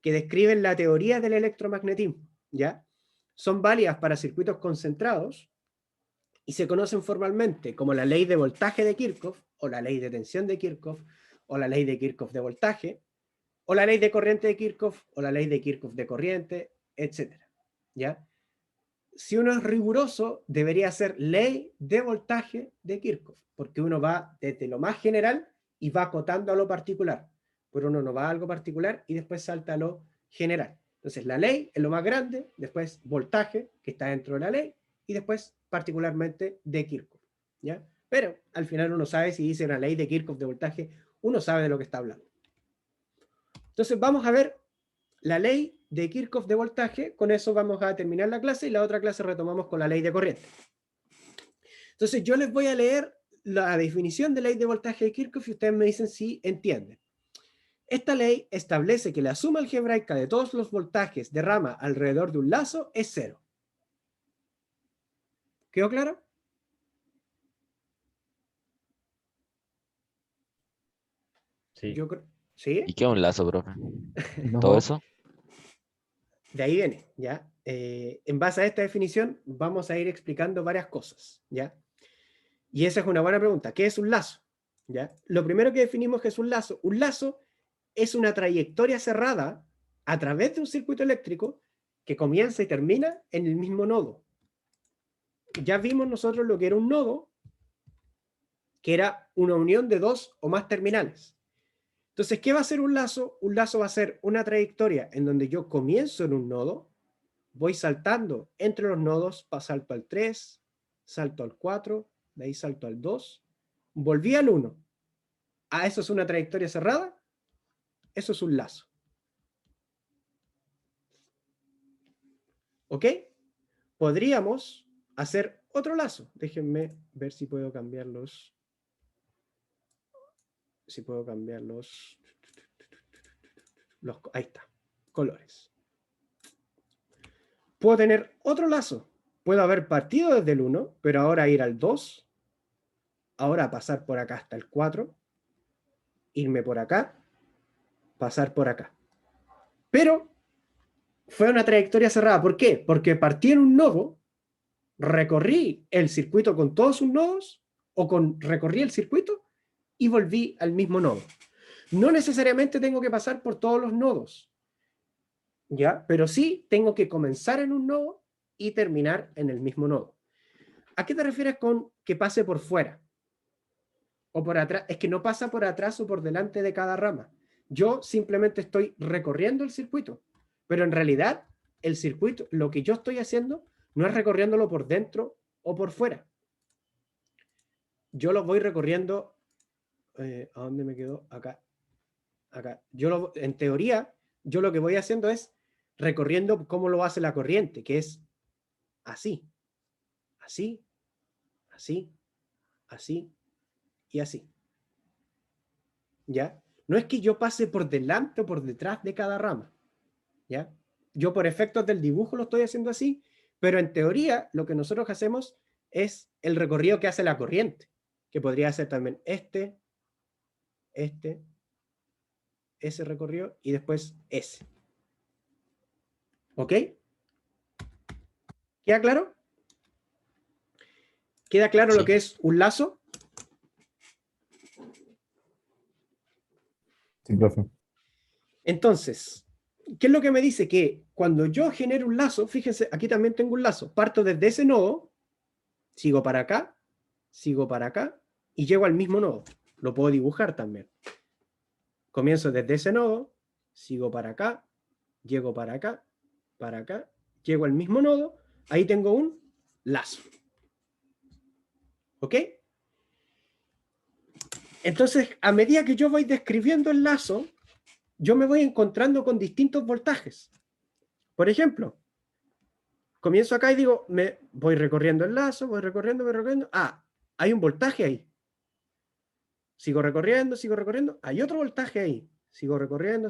que describen la teoría del electromagnetismo, ¿ya? Son válidas para circuitos concentrados y se conocen formalmente como la ley de voltaje de Kirchhoff, o la ley de tensión de Kirchhoff, o la ley de Kirchhoff de voltaje, o la ley de corriente de Kirchhoff, o la ley de Kirchhoff de corriente, etc. ¿Ya? Si uno es riguroso, debería ser ley de voltaje de Kirchhoff, porque uno va desde lo más general y va acotando a lo particular. Pero uno no va a algo particular y después salta a lo general. Entonces la ley es lo más grande, después voltaje, que está dentro de la ley, y después particularmente de Kirchhoff, ¿ya? Pero al final uno sabe, si dice una ley de Kirchhoff de voltaje, uno sabe de lo que está hablando. Entonces vamos a ver la ley de Kirchhoff de voltaje. Con eso vamos a terminar la clase y la otra clase retomamos con la ley de corriente. Entonces yo les voy a leer la definición de ley de voltaje de Kirchhoff y ustedes me dicen si entienden. Esta ley establece que la suma algebraica de todos los voltajes de rama alrededor de un lazo es cero. ¿Quedó claro? Sí. Yo creo, ¿sí? ¿Y qué es un lazo, profe? No, ¿Todo eso? De ahí viene, ¿ya? En base a esta definición vamos a ir explicando varias cosas, ¿ya? Y esa es una buena pregunta. ¿Qué es un lazo? ¿Ya? Lo primero que definimos que es un lazo es una trayectoria cerrada a través de un circuito eléctrico que comienza y termina en el mismo nodo. Ya vimos nosotros lo que era un nodo, que era una unión de dos o más terminales. Entonces, ¿qué va a ser un lazo? Un lazo va a ser una trayectoria en donde yo comienzo en un nodo, voy saltando entre los nodos, salto al 3, salto al 4, de ahí salto al 2, volví al 1. ¿Ah, eso es una trayectoria cerrada? Eso es un lazo. ¿Ok? Podríamos hacer otro lazo. Déjenme ver si puedo cambiarlos. Si puedo cambiar ahí está, colores. Puedo tener otro lazo. Puedo haber partido desde el 1, pero ahora ir al 2, ahora pasar por acá hasta el 4, irme por acá, pasar por acá. Pero fue una trayectoria cerrada. ¿Por qué? Porque partí en un nodo, recorrí el circuito con todos sus nodos, recorrí el circuito y volví al mismo nodo. No necesariamente tengo que pasar por todos los nodos, ¿ya? Pero sí tengo que comenzar en un nodo y terminar en el mismo nodo. ¿A qué te refieres con que pase por fuera? O por atrás. Es que no pasa por atrás o por delante de cada rama. Yo simplemente estoy recorriendo el circuito, pero en realidad el circuito, lo que yo estoy haciendo, no es recorriéndolo por dentro o por fuera. Yo lo voy recorriendo, ¿a dónde me quedó? Acá. Acá. En teoría, yo lo que voy haciendo es recorriendo cómo lo hace la corriente, que es así, así, así, así y así. ¿Ya? No es que yo pase por delante o por detrás de cada rama, ¿ya? Yo por efectos del dibujo lo estoy haciendo así, pero en teoría lo que nosotros hacemos es el recorrido que hace la corriente, que podría ser también ese recorrido y después ese. ¿Ok? ¿Queda claro? ¿Queda claro Sí. lo que es un lazo? Sí, profe. Entonces, ¿qué es lo que me dice? Que cuando yo genero un lazo, fíjense, aquí también tengo un lazo, parto desde ese nodo, sigo para acá y llego al mismo nodo. Lo puedo dibujar también. Comienzo desde ese nodo, sigo para acá, llego para acá, llego al mismo nodo, ahí tengo un lazo. ¿Ok? Entonces, a medida que yo voy describiendo el lazo, yo me voy encontrando con distintos voltajes. Por ejemplo, comienzo acá y digo, me voy recorriendo el lazo, voy recorriendo. Ah, hay un voltaje ahí. Sigo recorriendo, hay otro voltaje ahí. Sigo recorriendo,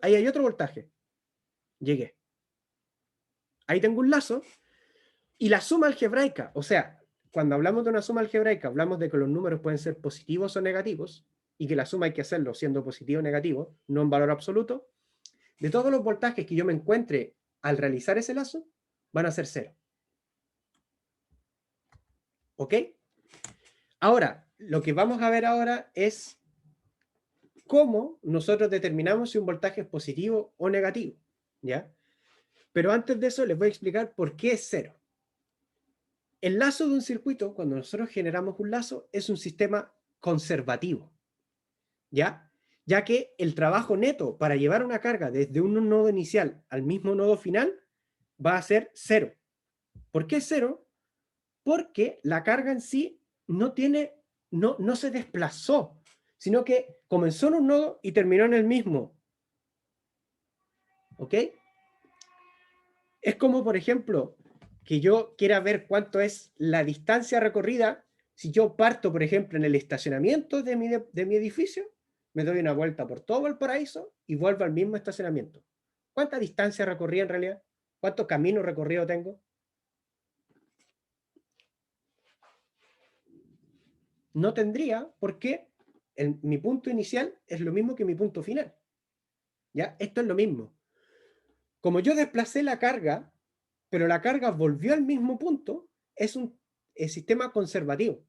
ahí hay otro voltaje. Llegué. Ahí tengo un lazo. Y la suma algebraica, o sea, cuando hablamos de una suma algebraica, hablamos de que los números pueden ser positivos o negativos, y que la suma hay que hacerlo siendo positivo o negativo, no en valor absoluto. De todos los voltajes que yo me encuentre al realizar ese lazo, van a ser 0. ¿Ok? Ahora, lo que vamos a ver ahora es cómo nosotros determinamos si un voltaje es positivo o negativo, ¿ya? Pero antes de eso les voy a explicar por qué es 0. El lazo de un circuito, cuando nosotros generamos un lazo, es un sistema conservativo, ¿ya? Ya que el trabajo neto para llevar una carga desde un nodo inicial al mismo nodo final va a ser 0. ¿Por qué 0? Porque la carga en sí no se desplazó, sino que comenzó en un nodo y terminó en el mismo. ¿Ok? Es como, por ejemplo, que yo quiera ver cuánto es la distancia recorrida si yo parto, por ejemplo, en el estacionamiento de mi edificio, me doy una vuelta por todo Valparaíso y vuelvo al mismo estacionamiento. ¿Cuánta distancia recorrí en realidad? ¿Cuánto camino recorrido tengo? No tendría, ¿por qué? mi punto inicial es lo mismo que mi punto final. ¿Ya? Esto es lo mismo. Como yo desplacé la carga, pero la carga volvió al mismo punto, es un sistema conservativo.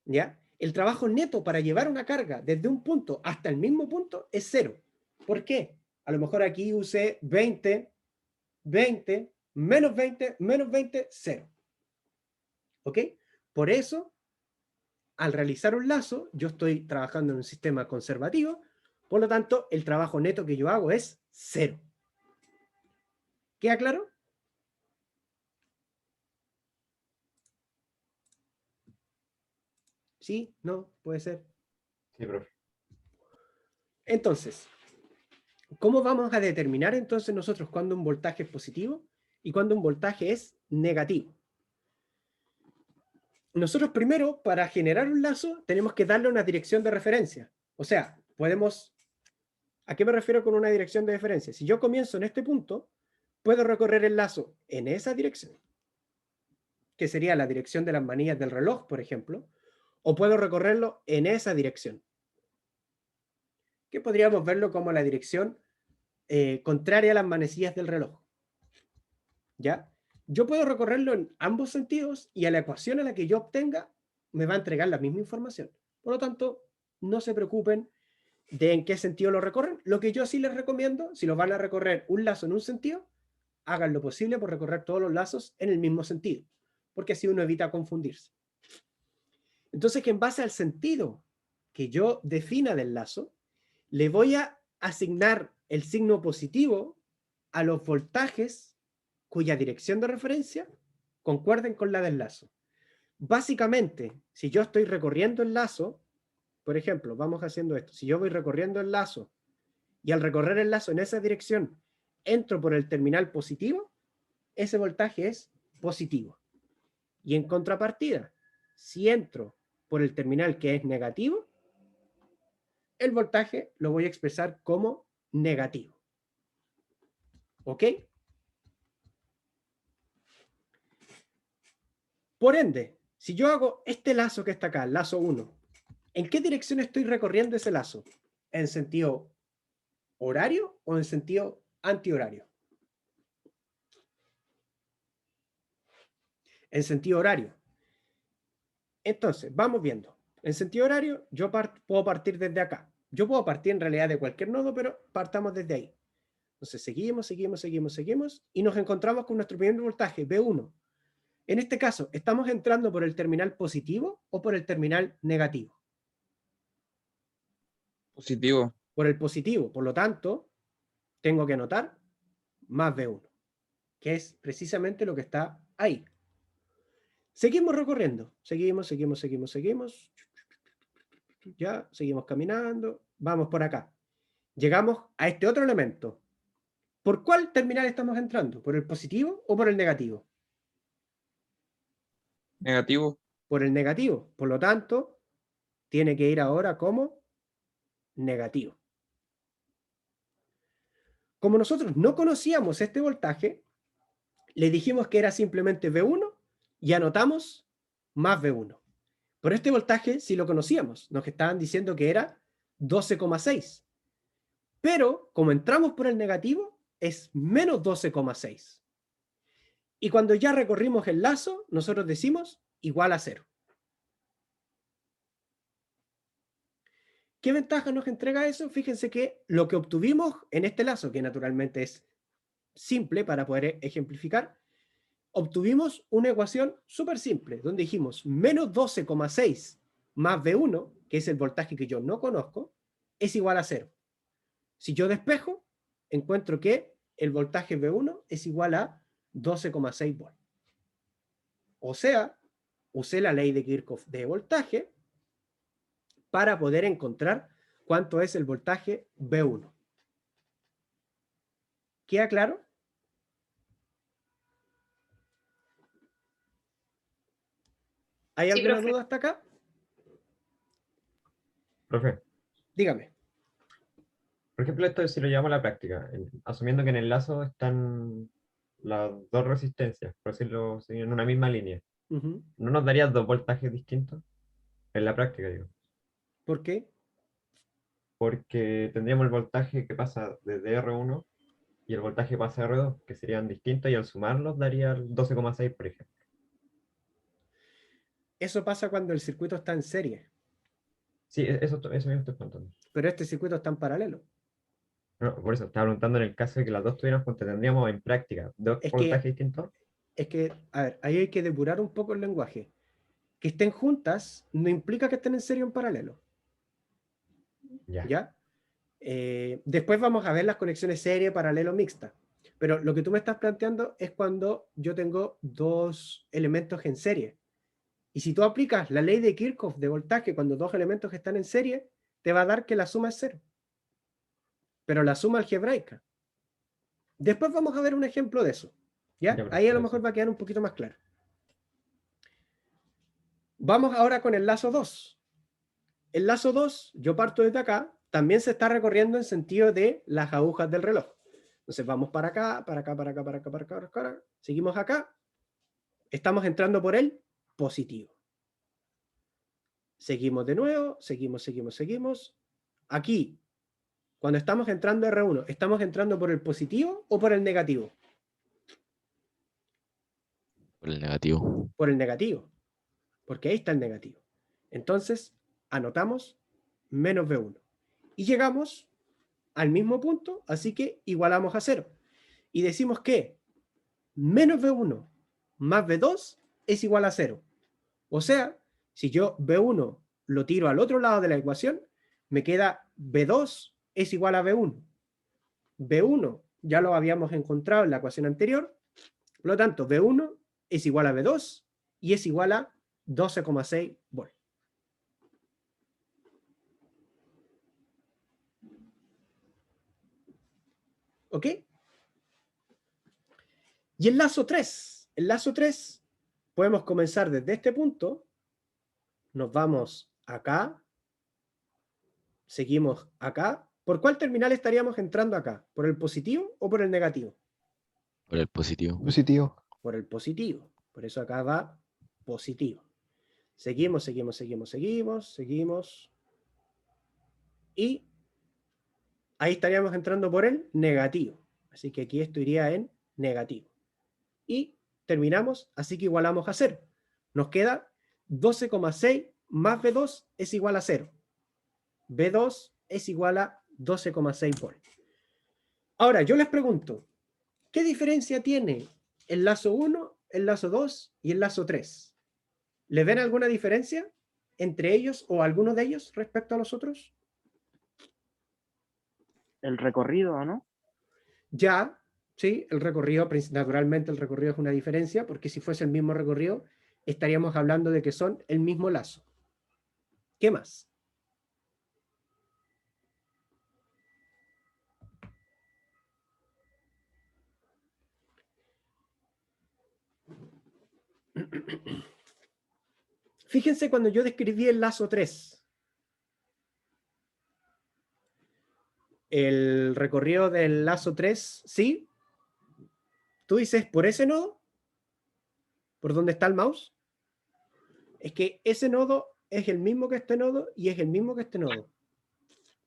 ¿Ya? El trabajo neto para llevar una carga desde un punto hasta el mismo punto es 0. ¿Por qué? A lo mejor aquí usé 20, 20, menos 20, menos 20, 0. ¿Ok? Por eso, al realizar un lazo, yo estoy trabajando en un sistema conservativo, por lo tanto, el trabajo neto que yo hago es 0. ¿Queda claro? ¿Sí? ¿No? ¿Puede ser? Sí, profe. Entonces, ¿cómo vamos a determinar entonces nosotros cuándo un voltaje es positivo y cuándo un voltaje es negativo? Nosotros primero, para generar un lazo, tenemos que darle una dirección de referencia. O sea, podemos... ¿A qué me refiero con una dirección de referencia? Si yo comienzo en este punto, puedo recorrer el lazo en esa dirección, que sería la dirección de las manillas del reloj, por ejemplo, o puedo recorrerlo en esa dirección, que podríamos verlo como la dirección contraria a las manecillas del reloj. ¿Ya? Yo puedo recorrerlo en ambos sentidos y a la ecuación a la que yo obtenga me va a entregar la misma información. Por lo tanto, no se preocupen de en qué sentido lo recorren. Lo que yo sí les recomiendo, si los van a recorrer un lazo en un sentido, hagan lo posible por recorrer todos los lazos en el mismo sentido, porque así uno evita confundirse. Entonces, que en base al sentido que yo defina del lazo, le voy a asignar el signo positivo a los voltajes cuya dirección de referencia concuerden con la del lazo. Básicamente, si yo estoy recorriendo el lazo, por ejemplo, vamos haciendo esto, si yo voy recorriendo el lazo y al recorrer el lazo en esa dirección entro por el terminal positivo, ese voltaje es positivo. Y en contrapartida, si entro por el terminal que es negativo, el voltaje lo voy a expresar como negativo. ¿Ok? Por ende, si yo hago este lazo que está acá, el lazo 1, ¿en qué dirección estoy recorriendo ese lazo? ¿En sentido horario o en sentido antihorario? En sentido horario. Entonces, vamos viendo. En sentido horario, yo puedo partir desde acá. Yo puedo partir en realidad de cualquier nodo, pero partamos desde ahí. Entonces, seguimos, y nos encontramos con nuestro primer voltaje, V1. En este caso, ¿estamos entrando por el terminal positivo o por el terminal negativo? Positivo. Por el positivo. Por lo tanto, tengo que anotar más V1, que es precisamente lo que está ahí. Seguimos recorriendo. Seguimos. Ya, seguimos caminando. Vamos por acá. Llegamos a este otro elemento. ¿Por cuál terminal estamos entrando? ¿Por el positivo o por el negativo? Negativo. Por el negativo. Por lo tanto, tiene que ir ahora como negativo. Como nosotros no conocíamos este voltaje, le dijimos que era simplemente V1 y anotamos más V1. Pero este voltaje sí lo conocíamos. Nos estaban diciendo que era 12,6. Pero como entramos por el negativo, es menos 12,6. Y cuando ya recorrimos el lazo, nosotros decimos igual a 0. ¿Qué ventaja nos entrega eso? Fíjense que lo que obtuvimos en este lazo, que naturalmente es simple para poder ejemplificar, obtuvimos una ecuación súper simple, donde dijimos menos 12,6 más V1, que es el voltaje que yo no conozco, es igual a 0. Si yo despejo, encuentro que el voltaje V1 es igual a 12,6 volts. O sea, usé la ley de Kirchhoff de voltaje para poder encontrar cuánto es el voltaje V1. ¿Queda claro? ¿Hay Sí, alguna profe. duda hasta acá? Profe, Dígame. por ejemplo, esto si lo llevamos a la práctica, asumiendo que en el lazo están las dos resistencias, por decirlo así, en una misma línea, Uh-huh. ¿no nos daría dos voltajes distintos? En la práctica, digo. ¿Por qué? Porque tendríamos el voltaje que pasa desde R1 y el voltaje que pasa a R2, que serían distintos, y al sumarlos daría el 12,6, por ejemplo. Eso pasa cuando el circuito está en serie, Sí, eso mismo estoy contando. pero este circuito está en paralelo. No, por eso estaba preguntando en el caso de que las dos estuvieran juntas, tendríamos en práctica dos Es que- voltajes distintos. Es que, a ver, ahí hay que depurar un poco el lenguaje. Que estén juntas no implica que estén en serie o en paralelo. Ya. ¿Ya? Después vamos a ver las conexiones serie, paralelo, mixta. Pero lo que tú me estás planteando es cuando yo tengo dos elementos en serie. Y si tú aplicas la ley de Kirchhoff de voltaje cuando dos elementos están en serie, te va a dar que la suma es cero. Pero la suma algebraica. Después vamos a ver un ejemplo de eso. ¿Ya? Ya, Ahí a lo perfecto. mejor va a quedar un poquito más claro. Vamos ahora con el lazo 2. El lazo 2, yo parto desde acá, también se está recorriendo en sentido de las agujas del reloj. Entonces vamos para acá, para acá, para acá, para acá, para acá, para acá. Seguimos acá. Estamos entrando por el positivo. Seguimos de nuevo, seguimos. Aquí, cuando estamos entrando R1, ¿estamos entrando por el positivo o por el negativo? Por el negativo. Por el negativo. Porque ahí está el negativo. Entonces, anotamos menos B1. Y llegamos al mismo punto, así que igualamos a 0. Y decimos que menos B1 más B2 es igual a 0. O sea, si yo B1 lo tiro al otro lado de la ecuación, me queda B2 es igual a B1. B1 ya lo habíamos encontrado en la ecuación anterior, por lo tanto, B1 es igual a B2 y es igual a 12,6 volt. ¿Ok? Y el lazo 3. El lazo 3 podemos comenzar desde este punto, nos vamos acá, seguimos acá. ¿Por cuál terminal estaríamos entrando acá? ¿Por el positivo o por el negativo? Por el positivo. Positivo. Por el positivo. Por eso acá va positivo. Seguimos. Y ahí estaríamos entrando por el negativo. Así que aquí esto iría en negativo. Y terminamos, así que igualamos a 0. Nos queda 12,6 más B2 es igual a 0. B2 es igual a 12,6 volt. Ahora, yo les pregunto, ¿qué diferencia tiene el lazo 1, el lazo 2 y el lazo 3? ¿Le ven alguna diferencia entre ellos o alguno de ellos respecto a los otros? El recorrido, ¿no? Ya, sí, el recorrido, naturalmente el recorrido es una diferencia, porque si fuese el mismo recorrido, estaríamos hablando de que son el mismo lazo. ¿Qué más? Fíjense cuando yo describí el lazo 3. El recorrido del lazo 3, ¿sí? Tú dices, ¿por ese nodo? ¿Por dónde está el mouse? Es que ese nodo es el mismo que este nodo y es el mismo que este nodo.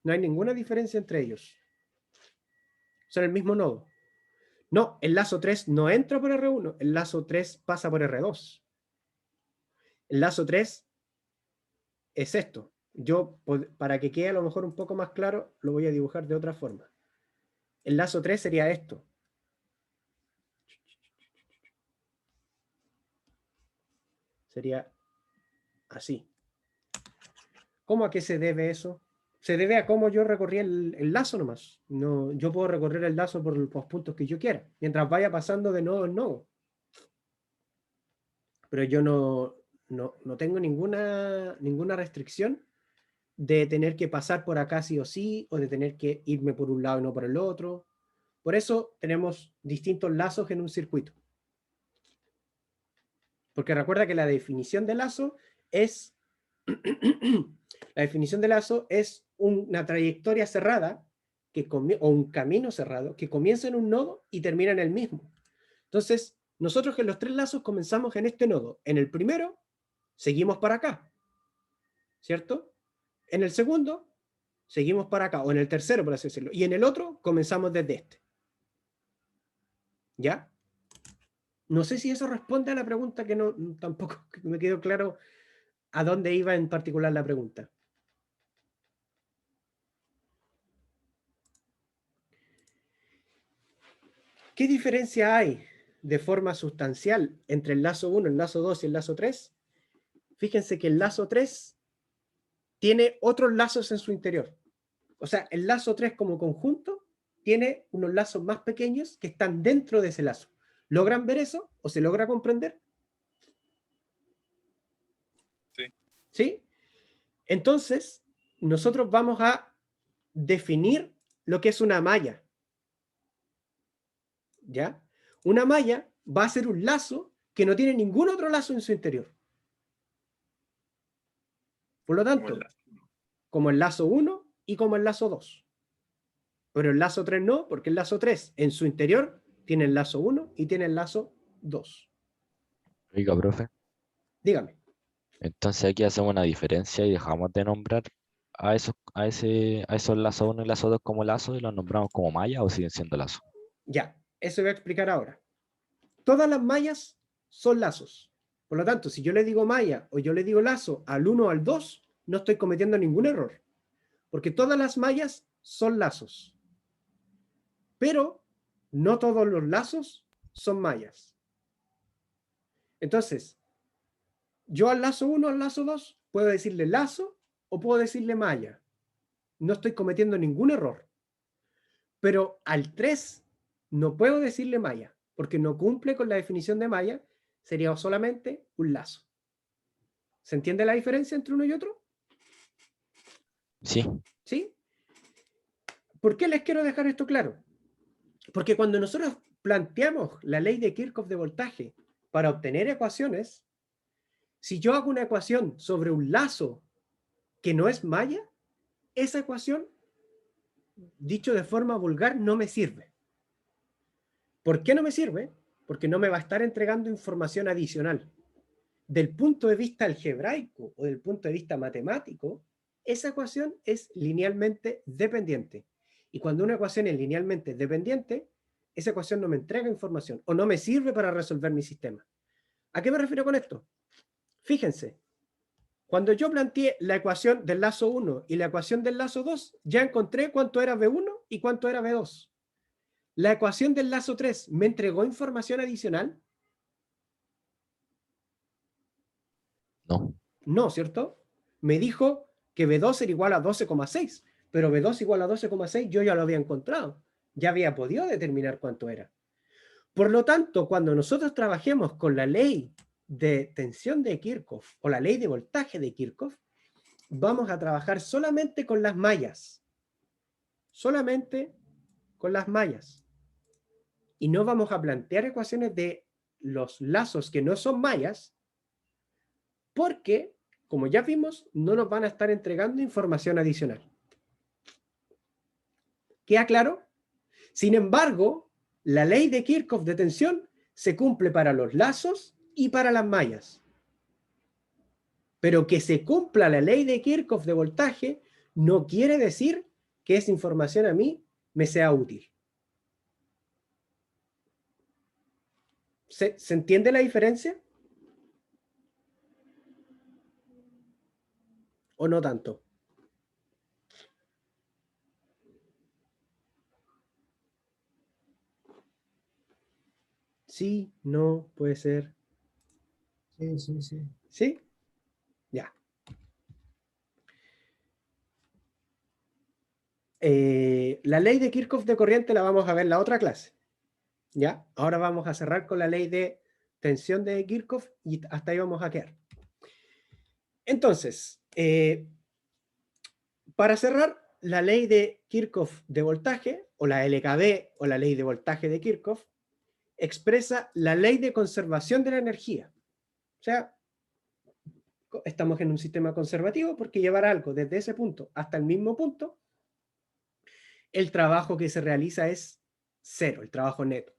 No hay ninguna diferencia entre ellos. Son el mismo nodo. No, el lazo 3 no entra por R1, el lazo 3 pasa por R2. El lazo 3 es esto. Yo, para que quede a lo mejor un poco más claro, lo voy a dibujar de otra forma. El lazo 3 sería esto. Sería así. ¿Cómo a qué se debe eso? Se debe a cómo yo recorrí el lazo nomás. No, yo puedo recorrer el lazo por los puntos que yo quiera, mientras vaya pasando de nodo en nodo. Pero yo no tengo ninguna restricción de tener que pasar por acá sí o sí, o de tener que irme por un lado y no por el otro. Por eso tenemos distintos lazos en un circuito. Porque recuerda que la definición de lazo es la definición de lazo es una trayectoria cerrada o un camino cerrado que comienza en un nodo y termina en el mismo. Entonces, nosotros en los tres lazos comenzamos en este nodo. En el primero, seguimos para acá, ¿cierto? En el segundo, seguimos para acá, o en el tercero, por así decirlo. Y en el otro, comenzamos desde este. ¿Ya? No sé si eso responde a la pregunta, que no tampoco me quedó claro a dónde iba en particular la pregunta. ¿Qué diferencia hay de forma sustancial entre el lazo 1, el lazo 2 y el lazo 3? Fíjense que el lazo 3 tiene otros lazos en su interior. O sea, el lazo 3 como conjunto tiene unos lazos más pequeños que están dentro de ese lazo. ¿Logran ver eso? ¿O se logra comprender? Sí. ¿Sí? Entonces, nosotros vamos a definir lo que es una malla. ¿Ya? Una malla va a ser un lazo que no tiene ningún otro lazo en su interior. Por lo tanto, como el lazo 1 y como el lazo 2. Pero el lazo 3 no, porque el lazo 3 en su interior tiene el lazo 1 y tiene el lazo 2. Oiga, profe. Dígame. Entonces aquí hacemos una diferencia y dejamos de nombrar a esos lazo 1 y lazo 2 como lazo y los nombramos como malla o siguen siendo lazo. Ya, eso voy a explicar ahora. Todas las mallas son lazos. Por lo tanto, si yo le digo malla o yo le digo lazo al 1 o al 2, no estoy cometiendo ningún error. Porque todas las mallas son lazos. Pero no todos los lazos son mallas. Entonces, yo al lazo 1, al lazo 2, puedo decirle lazo o puedo decirle malla. No estoy cometiendo ningún error. Pero al 3 no puedo decirle malla, porque no cumple con la definición de malla, sería solamente un lazo. ¿Se entiende la diferencia entre uno y otro? Sí. ¿Sí? ¿Por qué les quiero dejar esto claro? Porque cuando nosotros planteamos la ley de Kirchhoff de voltaje para obtener ecuaciones, si yo hago una ecuación sobre un lazo que no es malla, esa ecuación, dicho de forma vulgar, no me sirve. ¿Por qué no me sirve? Porque no me va a estar entregando información adicional. Del punto de vista algebraico o del punto de vista matemático, esa ecuación es linealmente dependiente. Y cuando una ecuación es linealmente dependiente, esa ecuación no me entrega información o no me sirve para resolver mi sistema. ¿A qué me refiero con esto? Fíjense, cuando yo planteé la ecuación del lazo 1 y la ecuación del lazo 2, ya encontré cuánto era B1 y cuánto era B2. La ecuación del lazo 3 me entregó información adicional. No. No, ¿cierto? Me dijo que B2 era igual a 12,6, pero B2 igual a 12,6 yo ya lo había encontrado. Ya había podido determinar cuánto era. Por lo tanto, cuando nosotros trabajemos con la ley de tensión de Kirchhoff o la ley de voltaje de Kirchhoff, vamos a trabajar solamente con las mallas. Solamente con las mallas. Y no vamos a plantear ecuaciones de los lazos que no son mallas, porque, como ya vimos, no nos van a estar entregando información adicional. ¿Queda claro? Sin embargo, la ley de Kirchhoff de tensión se cumple para los lazos y para las mallas. Pero que se cumpla la ley de Kirchhoff de voltaje no quiere decir que esa información a mí me sea útil. ¿Se entiende la diferencia? ¿O no tanto? Sí, no, puede ser. Sí, sí, sí. ¿Sí? Ya. La ley de Kirchhoff de corriente la vamos a ver en la otra clase. ¿Ya? Ahora vamos a cerrar con la ley de tensión de Kirchhoff y hasta ahí vamos a quedar. Entonces, para cerrar, la ley de Kirchhoff de voltaje, o la LKV, o la ley de voltaje de Kirchhoff, expresa la ley de conservación de la energía. O sea, estamos en un sistema conservativo porque llevar algo desde ese punto hasta el mismo punto, el trabajo que se realiza es cero, el trabajo neto.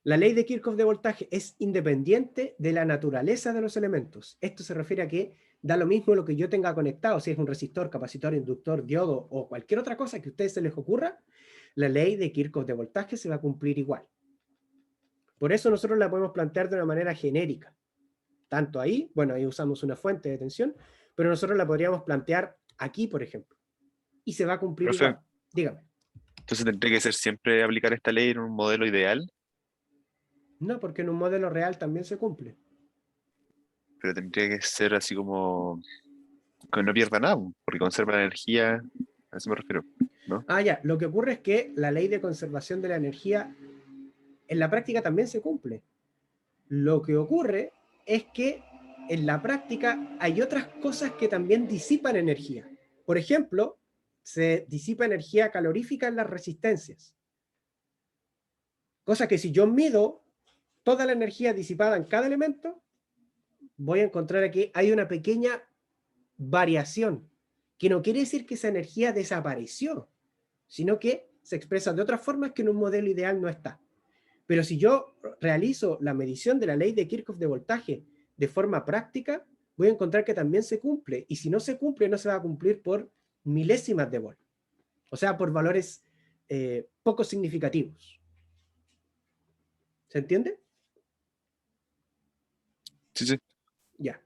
La ley de Kirchhoff de voltaje es independiente de la naturaleza de los elementos. Esto se refiere a que da lo mismo lo que yo tenga conectado, si es un resistor, capacitor, inductor, diodo o cualquier otra cosa que a ustedes se les ocurra, la ley de Kirchhoff de voltaje se va a cumplir igual. Por eso nosotros la podemos plantear de una manera genérica. Tanto ahí, bueno, ahí usamos una fuente de tensión, pero nosotros la podríamos plantear aquí, por ejemplo. Y se va a cumplir Profe. igual. Dígame. Entonces tendría que ser siempre aplicar esta ley en un modelo ideal, No, porque en un modelo real también se cumple. pero tendría que ser así como que no pierda nada, porque conserva la energía, a eso me refiero. Ah, ya. Lo que ocurre es que la ley de conservación de la energía en la práctica también se cumple. Lo que ocurre es que en la práctica hay otras cosas que también disipan energía. Por ejemplo, se disipa energía calorífica en las resistencias. Cosa que si yo mido toda la energía disipada en cada elemento, voy a encontrar aquí hay una pequeña variación, que no quiere decir que esa energía desapareció, sino que se expresa de otras formas que en un modelo ideal no está. Pero si yo realizo la medición de la ley de Kirchhoff de voltaje de forma práctica, voy a encontrar que también se cumple, y si no se cumple, no se va a cumplir por milésimas de volt, o sea, por valores poco significativos. ¿Se entiende? Sí, sí. Ya.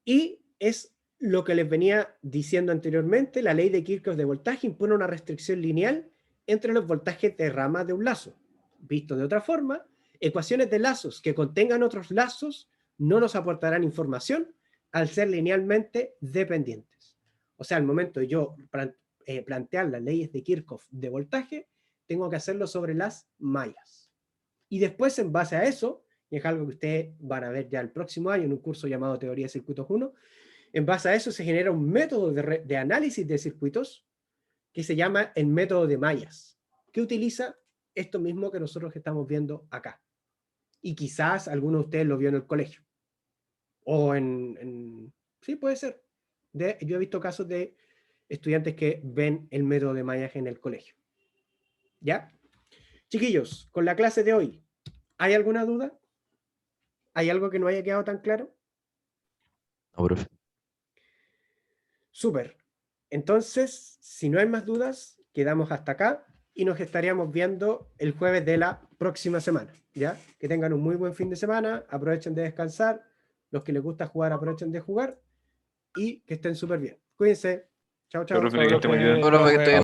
Y es lo que les venía diciendo anteriormente, la ley de Kirchhoff de voltaje impone una restricción lineal entre los voltajes de rama de un lazo. Visto de otra forma, ecuaciones de lazos que contengan otros lazos no nos aportarán información al ser linealmente dependientes. O sea, al momento de yo plantear las leyes de Kirchhoff de voltaje, tengo que hacerlo sobre las mallas. Y después, en base a eso, y es algo que ustedes van a ver ya el próximo año en un curso llamado Teoría de Circuitos 1, en base a eso se genera un método de análisis de circuitos que se llama el método de mallas, que utiliza esto mismo que nosotros estamos viendo acá. Y quizás alguno de ustedes lo vio en el colegio. O sí, puede ser. Yo he visto casos de estudiantes que ven el método de mallas en el colegio. ¿Ya? Chiquillos, con la clase de hoy, ¿hay alguna duda? ¿Hay algo que no haya quedado tan claro? No, profe. Súper. Entonces, si no hay más dudas, quedamos hasta acá y nos estaríamos viendo el jueves de la próxima semana. ¿Ya? Que tengan un muy buen fin de semana, aprovechen de descansar, los que les gusta jugar aprovechen de jugar y que estén súper bien. Cuídense. Chao, chao. Profe, que esté muy bien. Profe, que esté bien.